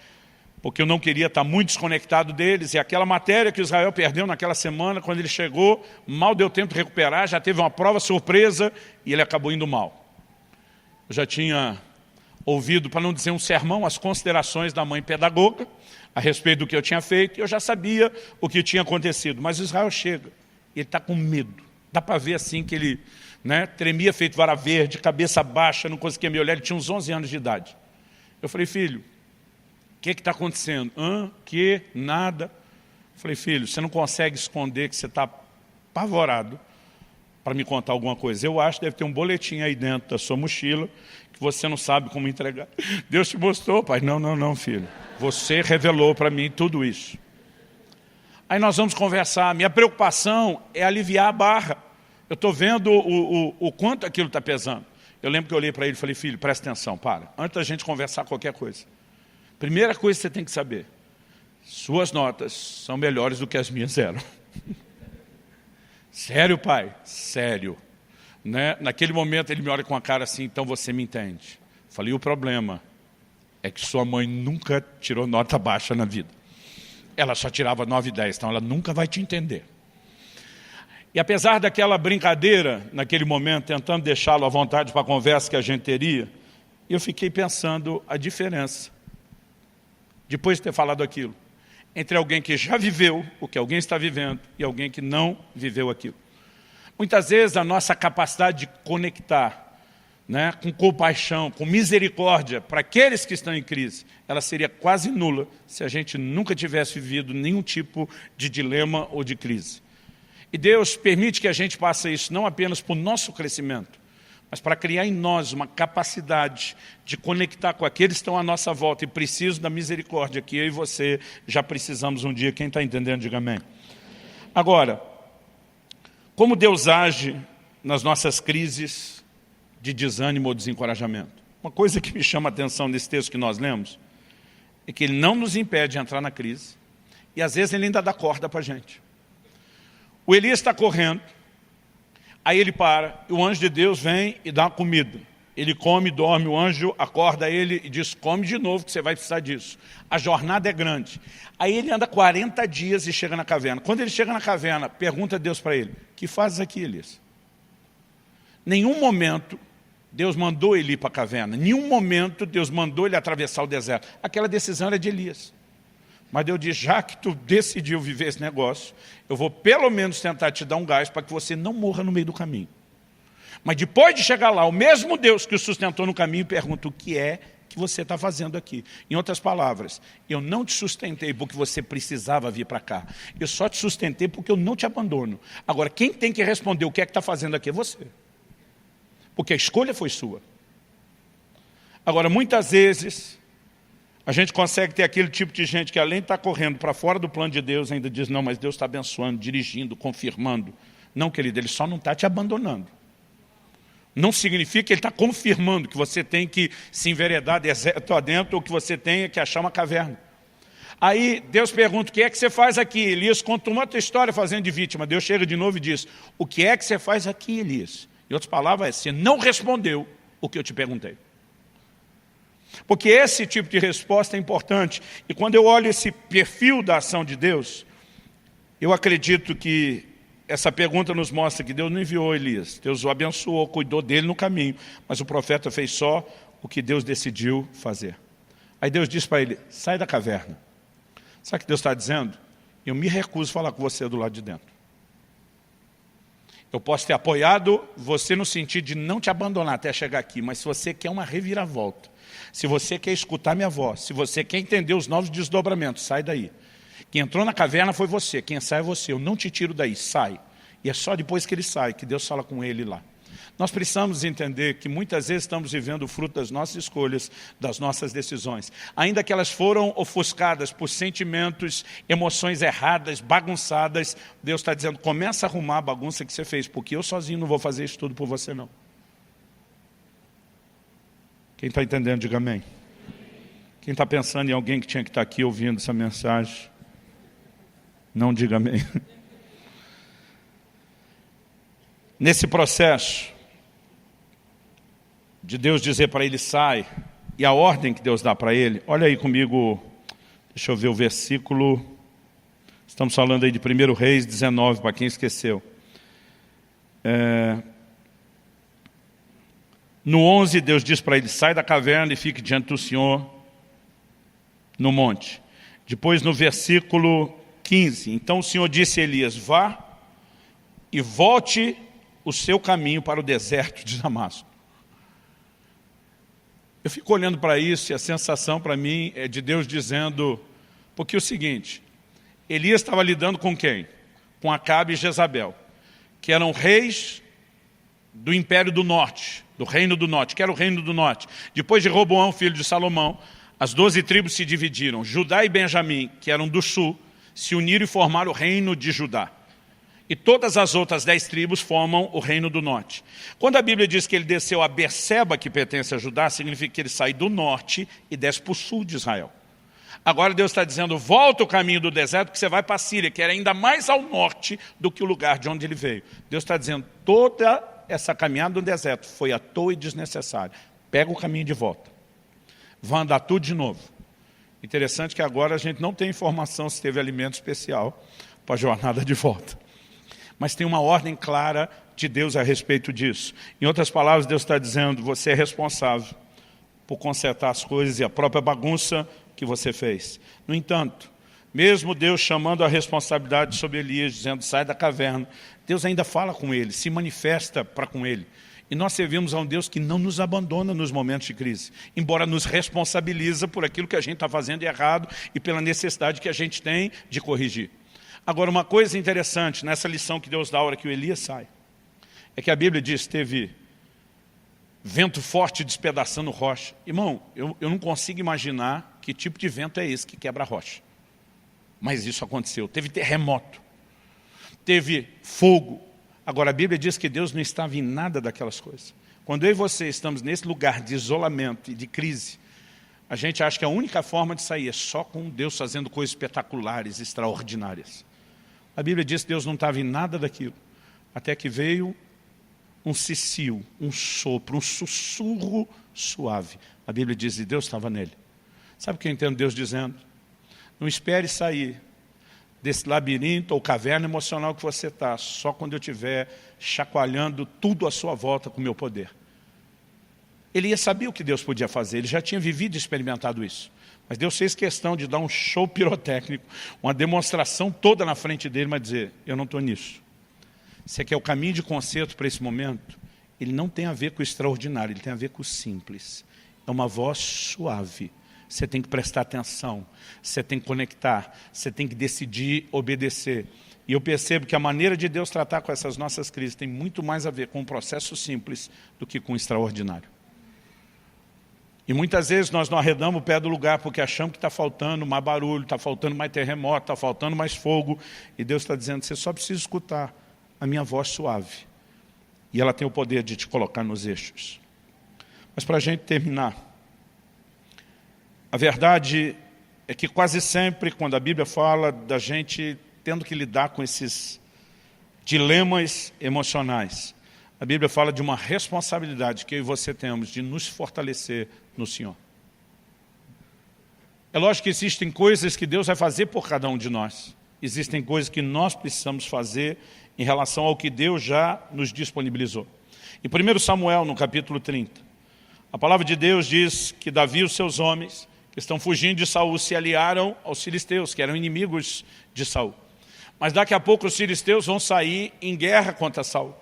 Speaker 1: porque eu não queria estar muito desconectado deles, e aquela matéria que Israel perdeu naquela semana, quando ele chegou, mal deu tempo de recuperar, já teve uma prova surpresa, e ele acabou indo mal. Eu já tinha ouvido, para não dizer um sermão, as considerações da mãe pedagoga a respeito do que eu tinha feito, e eu já sabia o que tinha acontecido. Mas Israel chega, ele está com medo. Dá para ver assim que ele, né, tremia feito vara verde, cabeça baixa, não conseguia me olhar, ele tinha uns 11 anos de idade. Eu falei, filho, o que está acontecendo? Que? Nada. Eu falei, filho, você não consegue esconder que você está apavorado para me contar alguma coisa. Eu acho que deve ter um boletim aí dentro da sua mochila, que você não sabe como entregar. Deus te mostrou, pai. Não, filho. Você revelou para mim tudo isso. Aí nós vamos conversar. Minha preocupação é aliviar a barra. Eu estou vendo o quanto aquilo está pesando. Eu lembro que eu olhei para ele e falei, filho, presta atenção, para. Antes da gente conversar qualquer coisa. Primeira coisa que você tem que saber. Suas notas são melhores do que as minhas eram. Sério, pai? Sério. Né? Naquele momento ele me olha com a cara assim, então você me entende. Falei, o problema é que sua mãe nunca tirou nota baixa na vida. Ela só tirava 9 e 10, então ela nunca vai te entender. E apesar daquela brincadeira, naquele momento, tentando deixá-lo à vontade para a conversa que a gente teria, eu fiquei pensando a diferença, depois de ter falado aquilo, entre alguém que já viveu o que alguém está vivendo e alguém que não viveu aquilo. Muitas vezes a nossa capacidade de conectar, né, com compaixão, com misericórdia para aqueles que estão em crise, ela seria quase nula se a gente nunca tivesse vivido nenhum tipo de dilema ou de crise. E Deus permite que a gente passe isso não apenas para o nosso crescimento, mas para criar em nós uma capacidade de conectar com aqueles que estão à nossa volta e precisam da misericórdia que eu e você já precisamos um dia. Quem está entendendo, diga amém. Agora, como Deus age nas nossas crises de desânimo ou desencorajamento? Uma coisa que me chama a atenção nesse texto que nós lemos é que Ele não nos impede de entrar na crise e às vezes Ele ainda dá corda para a gente. O Elias está correndo, aí ele para, e o anjo de Deus vem e dá uma comida. Ele come, dorme, o anjo acorda ele e diz, come de novo que você vai precisar disso. A jornada é grande. Aí ele anda 40 dias e chega na caverna. Quando ele chega na caverna, pergunta a Deus para ele, que fazes aqui, Elias? Nenhum momento Deus mandou ele ir para a caverna. Nenhum momento Deus mandou ele atravessar o deserto. Aquela decisão era de Elias. Mas Deus diz, já que tu decidiu viver esse negócio, eu vou pelo menos tentar te dar um gás para que você não morra no meio do caminho. Mas depois de chegar lá, o mesmo Deus que o sustentou no caminho pergunta o que é que você está fazendo aqui. Em outras palavras, eu não te sustentei porque você precisava vir para cá. Eu só te sustentei porque eu não te abandono. Agora, quem tem que responder o que é que está fazendo aqui é você. Porque a escolha foi sua. Agora, muitas vezes, a gente consegue ter aquele tipo de gente que além de estar correndo para fora do plano de Deus, ainda diz, não, mas Deus está abençoando, dirigindo, confirmando. Não, querido, Ele só não está te abandonando. Não significa que Ele está confirmando que você tem que se enveredar deserto adentro ou que você tenha que achar uma caverna. Aí Deus pergunta, o que é que você faz aqui? Elias conta uma outra história fazendo de vítima. Deus chega de novo e diz, o que é que você faz aqui, Elias? Em outras palavras, você não respondeu o que eu te perguntei. Porque esse tipo de resposta é importante. E quando eu olho esse perfil da ação de Deus, eu acredito que essa pergunta nos mostra que Deus não enviou Elias. Deus o abençoou, cuidou dele no caminho. Mas o profeta fez só o que Deus decidiu fazer. Aí Deus diz para ele, sai da caverna. Sabe o que Deus está dizendo? Eu me recuso a falar com você do lado de dentro. Eu posso ter apoiado você no sentido de não te abandonar até chegar aqui. Mas se você quer uma reviravolta, se você quer escutar minha voz, se você quer entender os novos desdobramentos, sai daí. Quem entrou na caverna foi você, quem sai é você. Eu não te tiro daí, sai. E é só depois que ele sai, que Deus fala com ele lá. Nós precisamos entender que muitas vezes estamos vivendo o fruto das nossas escolhas, das nossas decisões. Ainda que elas foram ofuscadas por sentimentos, emoções erradas, bagunçadas, Deus está dizendo, começa a arrumar a bagunça que você fez, porque eu sozinho não vou fazer isso tudo por você não. Quem está entendendo, diga amém. Quem está pensando em alguém que tinha que estar aqui ouvindo essa mensagem, não diga amém. Nesse processo de Deus dizer para ele sai, e a ordem que Deus dá para ele, olha aí comigo, deixa eu ver o versículo, estamos falando aí de 1 Reis 19, para quem esqueceu. No 11, Deus diz para ele, sai da caverna e fique diante do Senhor no monte. Depois no versículo 15, então o Senhor disse a Elias, vá e volte o seu caminho para o deserto de Damasco. Eu fico olhando para isso e a sensação para mim é de Deus dizendo, porque é o seguinte, Elias estava lidando com quem? Com Acabe e Jezabel, que eram reis do Império do Norte, do Reino do Norte, que era o Reino do Norte. Depois de Roboão, filho de Salomão, as 12 tribos se dividiram. Judá e Benjamim, que eram do sul, se uniram e formaram o Reino de Judá. E todas as outras 10 tribos formam o Reino do Norte. Quando a Bíblia diz que ele desceu a Berseba, que pertence a Judá, significa que ele sai do norte e desce para o sul de Israel. Agora Deus está dizendo, volta o caminho do deserto, que você vai para a Síria, que era ainda mais ao norte do que o lugar de onde ele veio. Deus está dizendo, toda essa caminhada no deserto foi à toa e desnecessária. Pega o caminho de volta. Vai andar tudo de novo. Interessante que agora a gente não tem informação se teve alimento especial para a jornada de volta. Mas tem uma ordem clara de Deus a respeito disso. Em outras palavras, Deus está dizendo, você é responsável por consertar as coisas e a própria bagunça que você fez. No entanto, mesmo Deus chamando a responsabilidade sobre Elias, dizendo, sai da caverna, Deus ainda fala com ele, se manifesta para com ele. E nós servimos a um Deus que não nos abandona nos momentos de crise, embora nos responsabiliza por aquilo que a gente está fazendo de errado e pela necessidade que a gente tem de corrigir. Agora, uma coisa interessante nessa lição que Deus dá a hora que o Elias sai, é que a Bíblia diz, teve vento forte despedaçando rocha. Irmão, eu não consigo imaginar que tipo de vento é esse que quebra a rocha. Mas isso aconteceu. Teve terremoto, teve fogo. Agora, a Bíblia diz que Deus não estava em nada daquelas coisas. Quando eu e você estamos nesse lugar de isolamento e de crise, a gente acha que a única forma de sair é só com Deus fazendo coisas espetaculares, extraordinárias. A Bíblia diz que Deus não estava em nada daquilo, até que veio um cicio, um sopro, um sussurro suave. A Bíblia diz que Deus estava nele. Sabe o que eu entendo Deus dizendo? Não espere sair desse labirinto ou caverna emocional que você está, só quando eu estiver chacoalhando tudo à sua volta com o meu poder. Ele ia saber o que Deus podia fazer, ele já tinha vivido e experimentado isso. Mas Deus fez questão de dar um show pirotécnico, uma demonstração toda na frente dele, mas dizer, eu não estou nisso. Se é que é o caminho de conserto para esse momento, ele não tem a ver com o extraordinário, ele tem a ver com o simples. É uma voz suave. Você tem que prestar atenção, você tem que conectar, você tem que decidir obedecer. E eu percebo que a maneira de Deus tratar com essas nossas crises tem muito mais a ver com um processo simples do que com o extraordinário. E muitas vezes nós não arredamos o pé do lugar porque achamos que está faltando mais barulho, está faltando mais terremoto, está faltando mais fogo. E Deus está dizendo, você só precisa escutar a minha voz suave. E ela tem o poder de te colocar nos eixos. Mas para a gente terminar, a verdade é que quase sempre, quando a Bíblia fala da gente tendo que lidar com esses dilemas emocionais, a Bíblia fala de uma responsabilidade que eu e você temos de nos fortalecer no Senhor. É lógico que existem coisas que Deus vai fazer por cada um de nós. Existem coisas que nós precisamos fazer em relação ao que Deus já nos disponibilizou. Em 1 Samuel, no capítulo 30, a palavra de Deus diz que Davi e os seus homens, que estão fugindo de Saul, se aliaram aos filisteus, que eram inimigos de Saul. Mas daqui a pouco os filisteus vão sair em guerra contra Saul.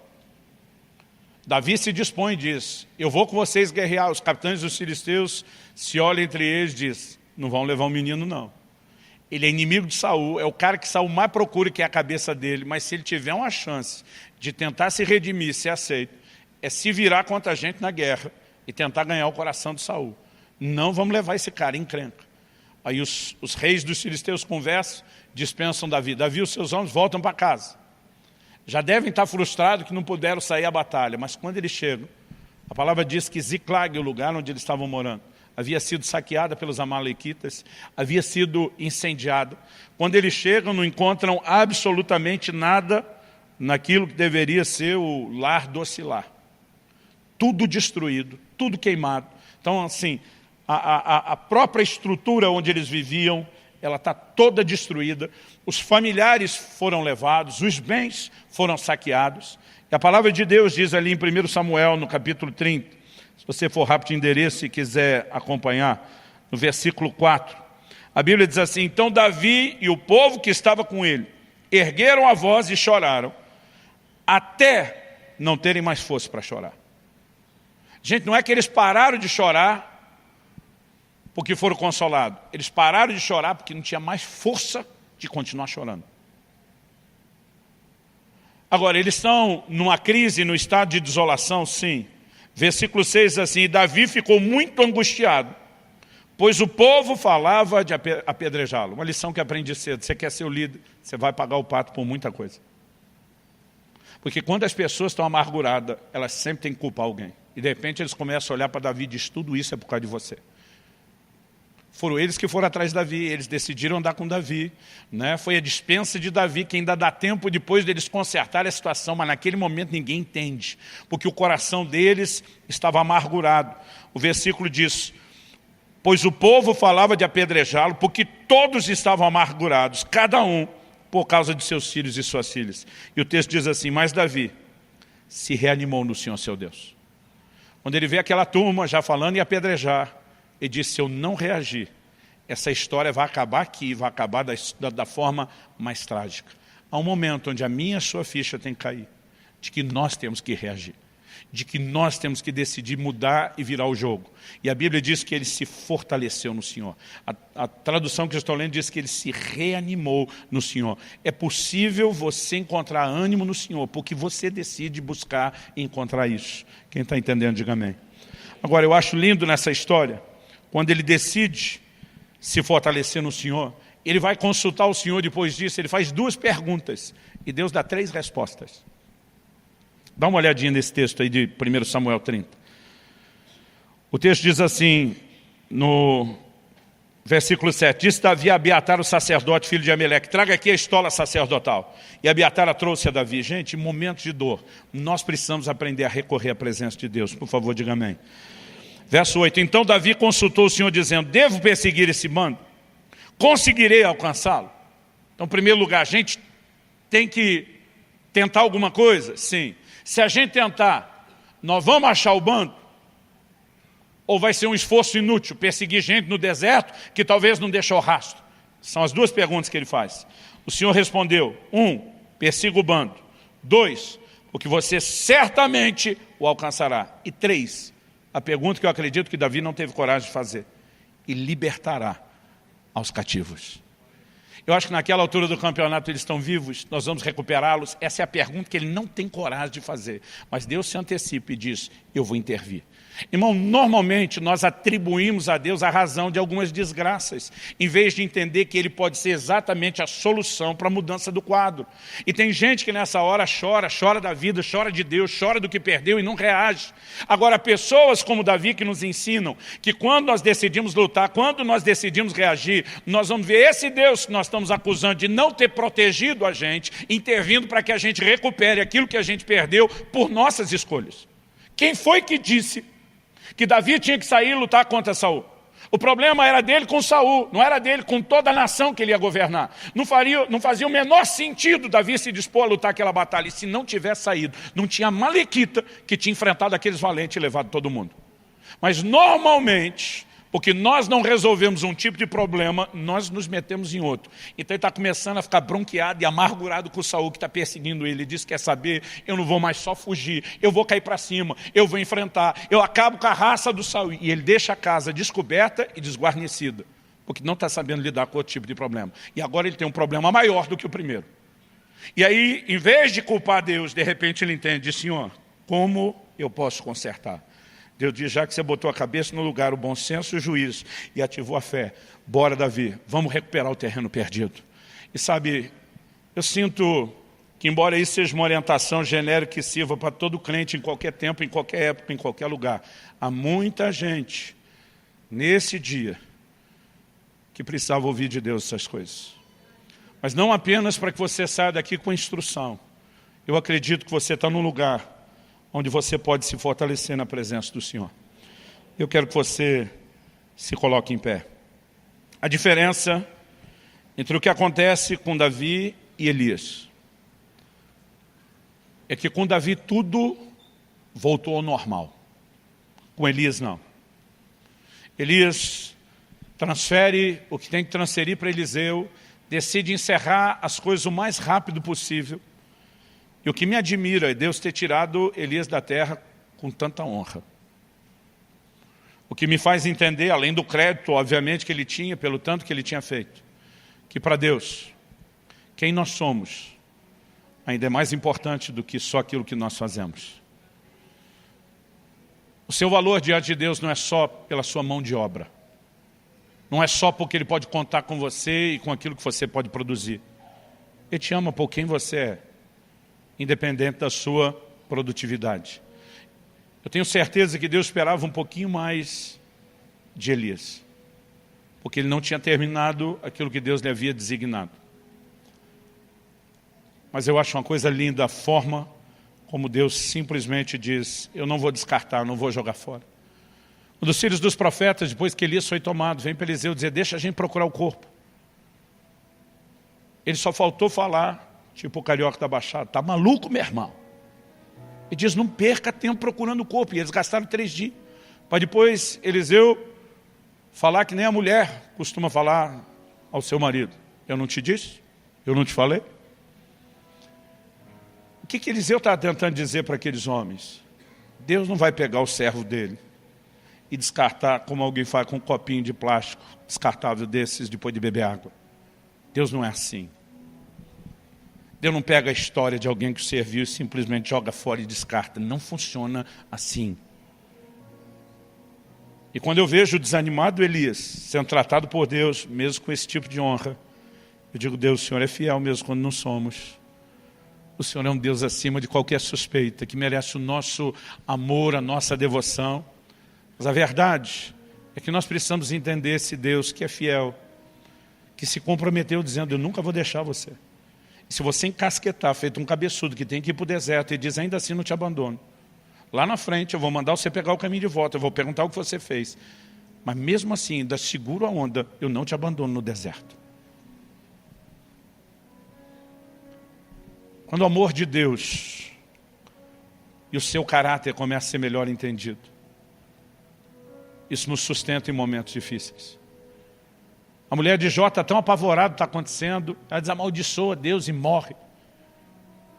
Speaker 1: Davi se dispõe e diz, eu vou com vocês guerrear. Os capitães dos filisteus se olham entre eles e dizem, não vão levar o menino não. Ele é inimigo de Saul, é o cara que Saul mais procura, que é a cabeça dele, mas se ele tiver uma chance de tentar se redimir, ser aceito, é se virar contra a gente na guerra e tentar ganhar o coração de Saul. Não vamos levar esse cara em encrenca. Aí os reis dos filisteus conversam, dispensam Davi. Davi e os seus homens voltam para casa. Já devem estar frustrados que não puderam sair à batalha, mas quando eles chegam, a palavra diz que Ziclag, o lugar onde eles estavam morando, havia sido saqueada pelos amalequitas, havia sido incendiada. Quando eles chegam, não encontram absolutamente nada naquilo que deveria ser o lar do lar. Tudo destruído, tudo queimado. Então, assim, a própria estrutura onde eles viviam, ela está toda destruída. Os familiares foram levados, os bens foram saqueados. E a palavra de Deus diz ali em 1 Samuel, no capítulo 30, se você for rápido de endereço e quiser acompanhar, no versículo 4, a Bíblia diz assim, então Davi e o povo que estava com ele ergueram a voz e choraram, até não terem mais força para chorar. Gente, não é que eles pararam de chorar porque foram consolados. Eles pararam de chorar porque não tinha mais força de continuar chorando. Agora, eles estão numa crise, no estado de desolação, sim. Versículo 6 diz assim, Davi ficou muito angustiado, pois o povo falava de apedrejá-lo. Uma lição que aprendi cedo, você quer ser o líder, você vai pagar o pato por muita coisa. Porque quando as pessoas estão amarguradas, elas sempre têm que culpar alguém. E de repente eles começam a olhar para Davi e dizem, tudo isso é por causa de você. Foram eles que foram atrás de Davi, eles decidiram andar com Davi, né? Foi a dispensa de Davi que ainda dá tempo depois deles consertarem a situação, mas naquele momento ninguém entende, porque o coração deles estava amargurado. O versículo diz, pois o povo falava de apedrejá-lo, porque todos estavam amargurados, cada um por causa de seus filhos e suas filhas. E o texto diz assim, mas Davi se reanimou no Senhor seu Deus. Quando ele vê aquela turma já falando em apedrejar, ele disse, se eu não reagir, essa história vai acabar aqui, vai acabar da forma mais trágica. Há um momento onde a minha e a sua ficha tem que cair, de que nós temos que reagir, de que nós temos que decidir mudar e virar o jogo. E a Bíblia diz que ele se fortaleceu no Senhor. A tradução que eu estou lendo diz que ele se reanimou no Senhor. É possível você encontrar ânimo no Senhor, porque você decide buscar e encontrar isso. Quem está entendendo, diga amém. Agora, eu acho lindo nessa história, quando ele decide se fortalecer no Senhor, ele vai consultar o Senhor depois disso, ele faz 2 perguntas, e Deus dá 3 respostas. Dá uma olhadinha nesse texto aí de 1 Samuel 30. O texto diz assim, no versículo 7, disse Davi a Abiatar, o sacerdote, filho de Ameleque, traga aqui a estola sacerdotal. E Abiatar a trouxe a Davi. Gente, em momentos de dor, nós precisamos aprender a recorrer à presença de Deus. Por favor, diga amém. Verso 8, então Davi consultou o Senhor dizendo, devo perseguir esse bando? Conseguirei alcançá-lo? Então, em primeiro lugar, a gente tem que tentar alguma coisa? Sim. Se a gente tentar, nós vamos achar o bando? Ou vai ser um esforço inútil, perseguir gente no deserto que talvez não deixou rastro? São as duas perguntas que ele faz. O Senhor respondeu: 1, persiga o bando. 2, porque você certamente o alcançará. E 3, a pergunta que eu acredito que Davi não teve coragem de fazer: e libertará aos cativos. Eu acho que naquela altura do campeonato eles estão vivos, nós vamos recuperá-los. Essa é a pergunta que ele não tem coragem de fazer. Mas Deus se antecipa e diz: eu vou intervir. Irmão, normalmente nós atribuímos a Deus a razão de algumas desgraças, em vez de entender que Ele pode ser exatamente a solução para a mudança do quadro. E tem gente que nessa hora chora da vida, chora de Deus, chora do que perdeu e não reage. Agora, pessoas como Davi que nos ensinam que quando nós decidimos lutar, quando nós decidimos reagir, nós vamos ver esse Deus que nós estamos acusando de não ter protegido a gente, intervindo para que a gente recupere aquilo que a gente perdeu por nossas escolhas. Quem foi que disse que Davi tinha que sair e lutar contra Saul? O problema era dele com Saul, não era dele com toda a nação que ele ia governar. Não fazia o menor sentido Davi se dispor a lutar aquela batalha. E se não tivesse saído, não tinha malequita que tinha enfrentado aqueles valentes e levado todo mundo. Mas normalmente, porque nós não resolvemos um tipo de problema, nós nos metemos em outro. Então ele está começando a ficar bronqueado e amargurado com o Saul que está perseguindo ele. Ele diz: quer saber, eu não vou mais só fugir, eu vou cair para cima, eu vou enfrentar, eu acabo com a raça do Saul. E ele deixa a casa descoberta e desguarnecida, porque não está sabendo lidar com outro tipo de problema. E agora ele tem um problema maior do que o primeiro. E aí, em vez de culpar Deus, de repente ele entende: Senhor, como eu posso consertar? Deus diz: já que você botou a cabeça no lugar, o bom senso e o juízo, e ativou a fé, bora, Davi, vamos recuperar o terreno perdido. E sabe, eu sinto que, embora isso seja uma orientação genérica que sirva para todo crente, em qualquer tempo, em qualquer época, em qualquer lugar, há muita gente, nesse dia, que precisava ouvir de Deus essas coisas. Mas não apenas para que você saia daqui com instrução. Eu acredito que você está num lugar onde você pode se fortalecer na presença do Senhor. Eu quero que você se coloque em pé. A diferença entre o que acontece com Davi e Elias é que com Davi tudo voltou ao normal. Com Elias não. Elias transfere o que tem que transferir para Eliseu, decide encerrar as coisas o mais rápido possível. E o que me admira é Deus ter tirado Elias da terra com tanta honra. O que me faz entender, além do crédito, obviamente, que ele tinha, pelo tanto que ele tinha feito, que para Deus, quem nós somos, ainda é mais importante do que só aquilo que nós fazemos. O seu valor diante de Deus não é só pela sua mão de obra. Não é só porque Ele pode contar com você e com aquilo que você pode produzir. Ele te ama por quem você é, independente da sua produtividade. Eu tenho certeza que Deus esperava um pouquinho mais de Elias, porque ele não tinha terminado aquilo que Deus lhe havia designado. Mas eu acho uma coisa linda a forma como Deus simplesmente diz: eu não vou descartar, não vou jogar fora. Um dos filhos dos profetas, depois que Elias foi tomado, vem para Eliseu dizer: deixa a gente procurar o corpo. Ele só faltou falar, tipo o carioca da Baixada: tá maluco, meu irmão? Ele diz: não perca tempo procurando o corpo. E eles gastaram 3 dias. Para depois Eliseu falar que nem a mulher costuma falar ao seu marido: eu não te disse? Eu não te falei? O que Eliseu está tentando dizer para aqueles homens? Deus não vai pegar o servo dele e descartar como alguém faz com um copinho de plástico descartável desses depois de beber água. Deus não é assim. Deus não pega a história de alguém que o serviu e simplesmente joga fora e descarta. Não funciona assim. E quando eu vejo o desanimado Elias sendo tratado por Deus, mesmo com esse tipo de honra, eu digo: Deus, o Senhor é fiel mesmo quando não somos. O Senhor é um Deus acima de qualquer suspeita, que merece o nosso amor, a nossa devoção. Mas a verdade é que nós precisamos entender esse Deus que é fiel, que se comprometeu dizendo: eu nunca vou deixar você. E se você encasquetar, feito um cabeçudo que tem que ir para o deserto e diz: ainda assim não te abandono, lá na frente eu vou mandar você pegar o caminho de volta, eu vou perguntar o que você fez. Mas mesmo assim, ainda seguro a onda, eu não te abandono no deserto. Quando o amor de Deus e o seu caráter começa a ser melhor entendido, Isso nos sustenta em momentos difíceis. A mulher de Jó está tão apavorada do que está acontecendo, ela diz, amaldiçoa Deus e morre.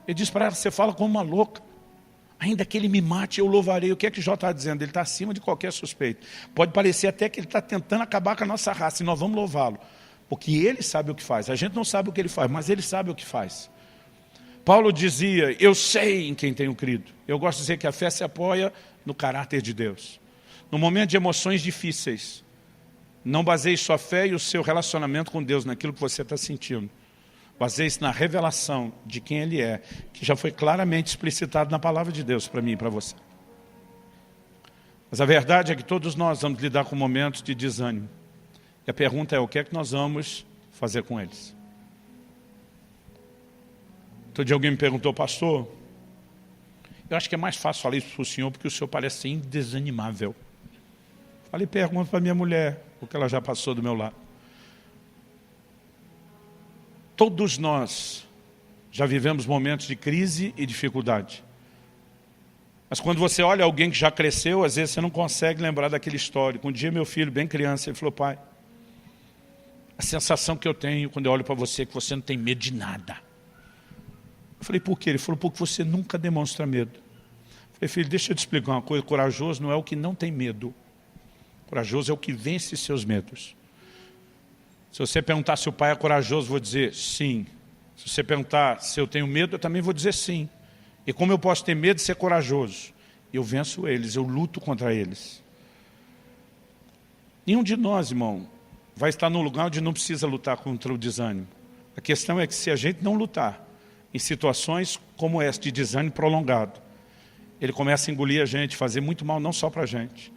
Speaker 1: Ele diz para ela, você fala como uma louca. Ainda que ele me mate, eu louvarei. O que é que Jó está dizendo? Ele está acima de qualquer suspeito. Pode parecer até que ele está tentando acabar com a nossa raça, e nós vamos louvá-lo. Porque ele sabe o que faz. A gente não sabe o que ele faz, mas ele sabe o que faz. Paulo dizia, eu sei em quem tenho crido. Eu gosto de dizer que a fé se apoia no caráter de Deus. No momento de emoções difíceis, não baseie sua fé e o seu relacionamento com Deus naquilo que você está sentindo. Baseie-se na revelação de quem Ele é, que já foi claramente explicitado na palavra de Deus para mim e para você. Mas a verdade é que todos nós vamos lidar com momentos de desânimo. E a pergunta é, o que é que nós vamos fazer com eles? Outro dia alguém me perguntou, pastor, eu acho que é mais fácil falar isso para o senhor, porque o senhor parece ser indesanimável. Falei, pergunta para minha mulher, porque ela já passou do meu lado. Todos nós já vivemos momentos de crise e dificuldade. Mas quando você olha alguém que já cresceu, às vezes você não consegue lembrar daquele histórico. Um dia meu filho, bem criança, ele falou, pai, a sensação que eu tenho quando eu olho para você é que você não tem medo de nada. Eu falei, por quê? Ele falou, porque você nunca demonstra medo. Eu falei, filho, deixa eu te explicar uma coisa, corajoso não é o que não tem medo. Corajoso é o que vence seus medos. Se você perguntar se o pai é corajoso, eu vou dizer sim. Se você perguntar se eu tenho medo, eu também vou dizer sim. E como eu posso ter medo de ser corajoso? Eu venço eles, eu luto contra eles. Nenhum de nós, irmão, vai estar num lugar onde não precisa lutar contra o desânimo. A questão é que se a gente não lutar em situações como essa de desânimo prolongado, ele começa a engolir a gente, fazer muito mal não só para a gente.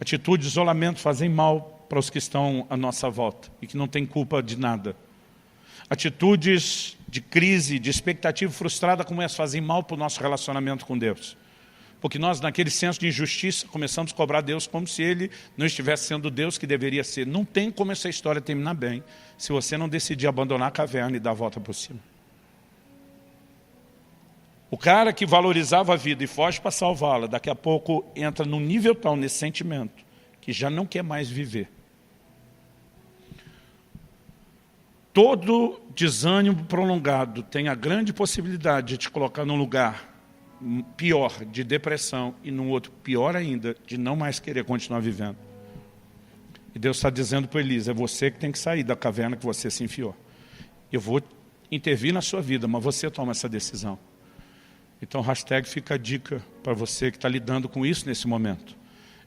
Speaker 1: Atitude de isolamento fazem mal para os que estão à nossa volta e que não têm culpa de nada. Atitudes de crise, de expectativa frustrada começam a fazer mal para o nosso relacionamento com Deus. Porque nós, naquele senso de injustiça, começamos a cobrar Deus como se Ele não estivesse sendo o Deus que deveria ser. Não tem como essa história terminar bem se você não decidir abandonar a caverna e dar a volta por cima. O cara que valorizava a vida e foge para salvá-la, daqui a pouco entra num nível tal nesse sentimento, que já não quer mais viver. Todo desânimo prolongado tem a grande possibilidade de te colocar num lugar pior, de depressão, e num outro pior ainda, de não mais querer continuar vivendo. E Deus está dizendo para Elisa, é você que tem que sair da caverna que você se enfiou. Eu vou intervir na sua vida, mas você toma essa decisão. Então, hashtag fica a dica para você que está lidando com isso nesse momento,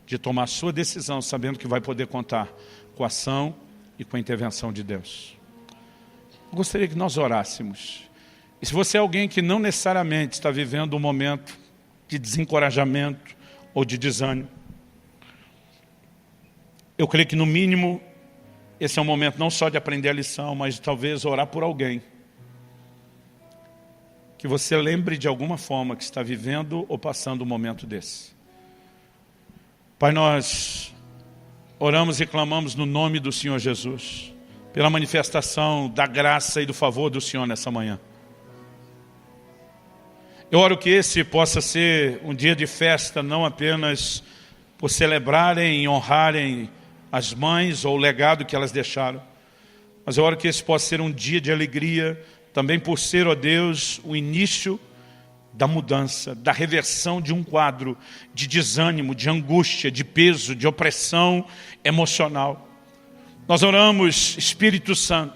Speaker 1: de tomar a sua decisão, sabendo que vai poder contar com a ação e com a intervenção de Deus. Eu gostaria que nós orássemos. E se você é alguém que não necessariamente está vivendo um momento de desencorajamento ou de desânimo, eu creio que no mínimo esse é um momento não só de aprender a lição, mas de talvez orar por alguém. Que você lembre de alguma forma que está vivendo ou passando um momento desse. Pai, nós oramos e clamamos no nome do Senhor Jesus, pela manifestação da graça e do favor do Senhor nessa manhã. Eu oro que esse possa ser um dia de festa, não apenas por celebrarem e honrarem as mães ou o legado que elas deixaram, mas eu oro que esse possa ser um dia de alegria, também por ser, ó Deus, o início da mudança, da reversão de um quadro de desânimo, de angústia, de peso, de opressão emocional. Nós oramos, Espírito Santo,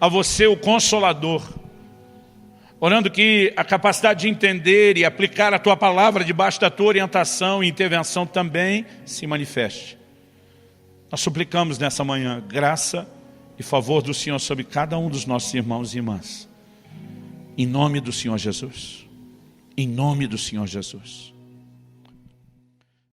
Speaker 1: a você o Consolador, orando que a capacidade de entender e aplicar a Tua palavra debaixo da Tua orientação e intervenção também se manifeste. Nós suplicamos nessa manhã graça e favor do Senhor sobre cada um dos nossos irmãos e irmãs. Em nome do Senhor Jesus. Em nome do Senhor Jesus.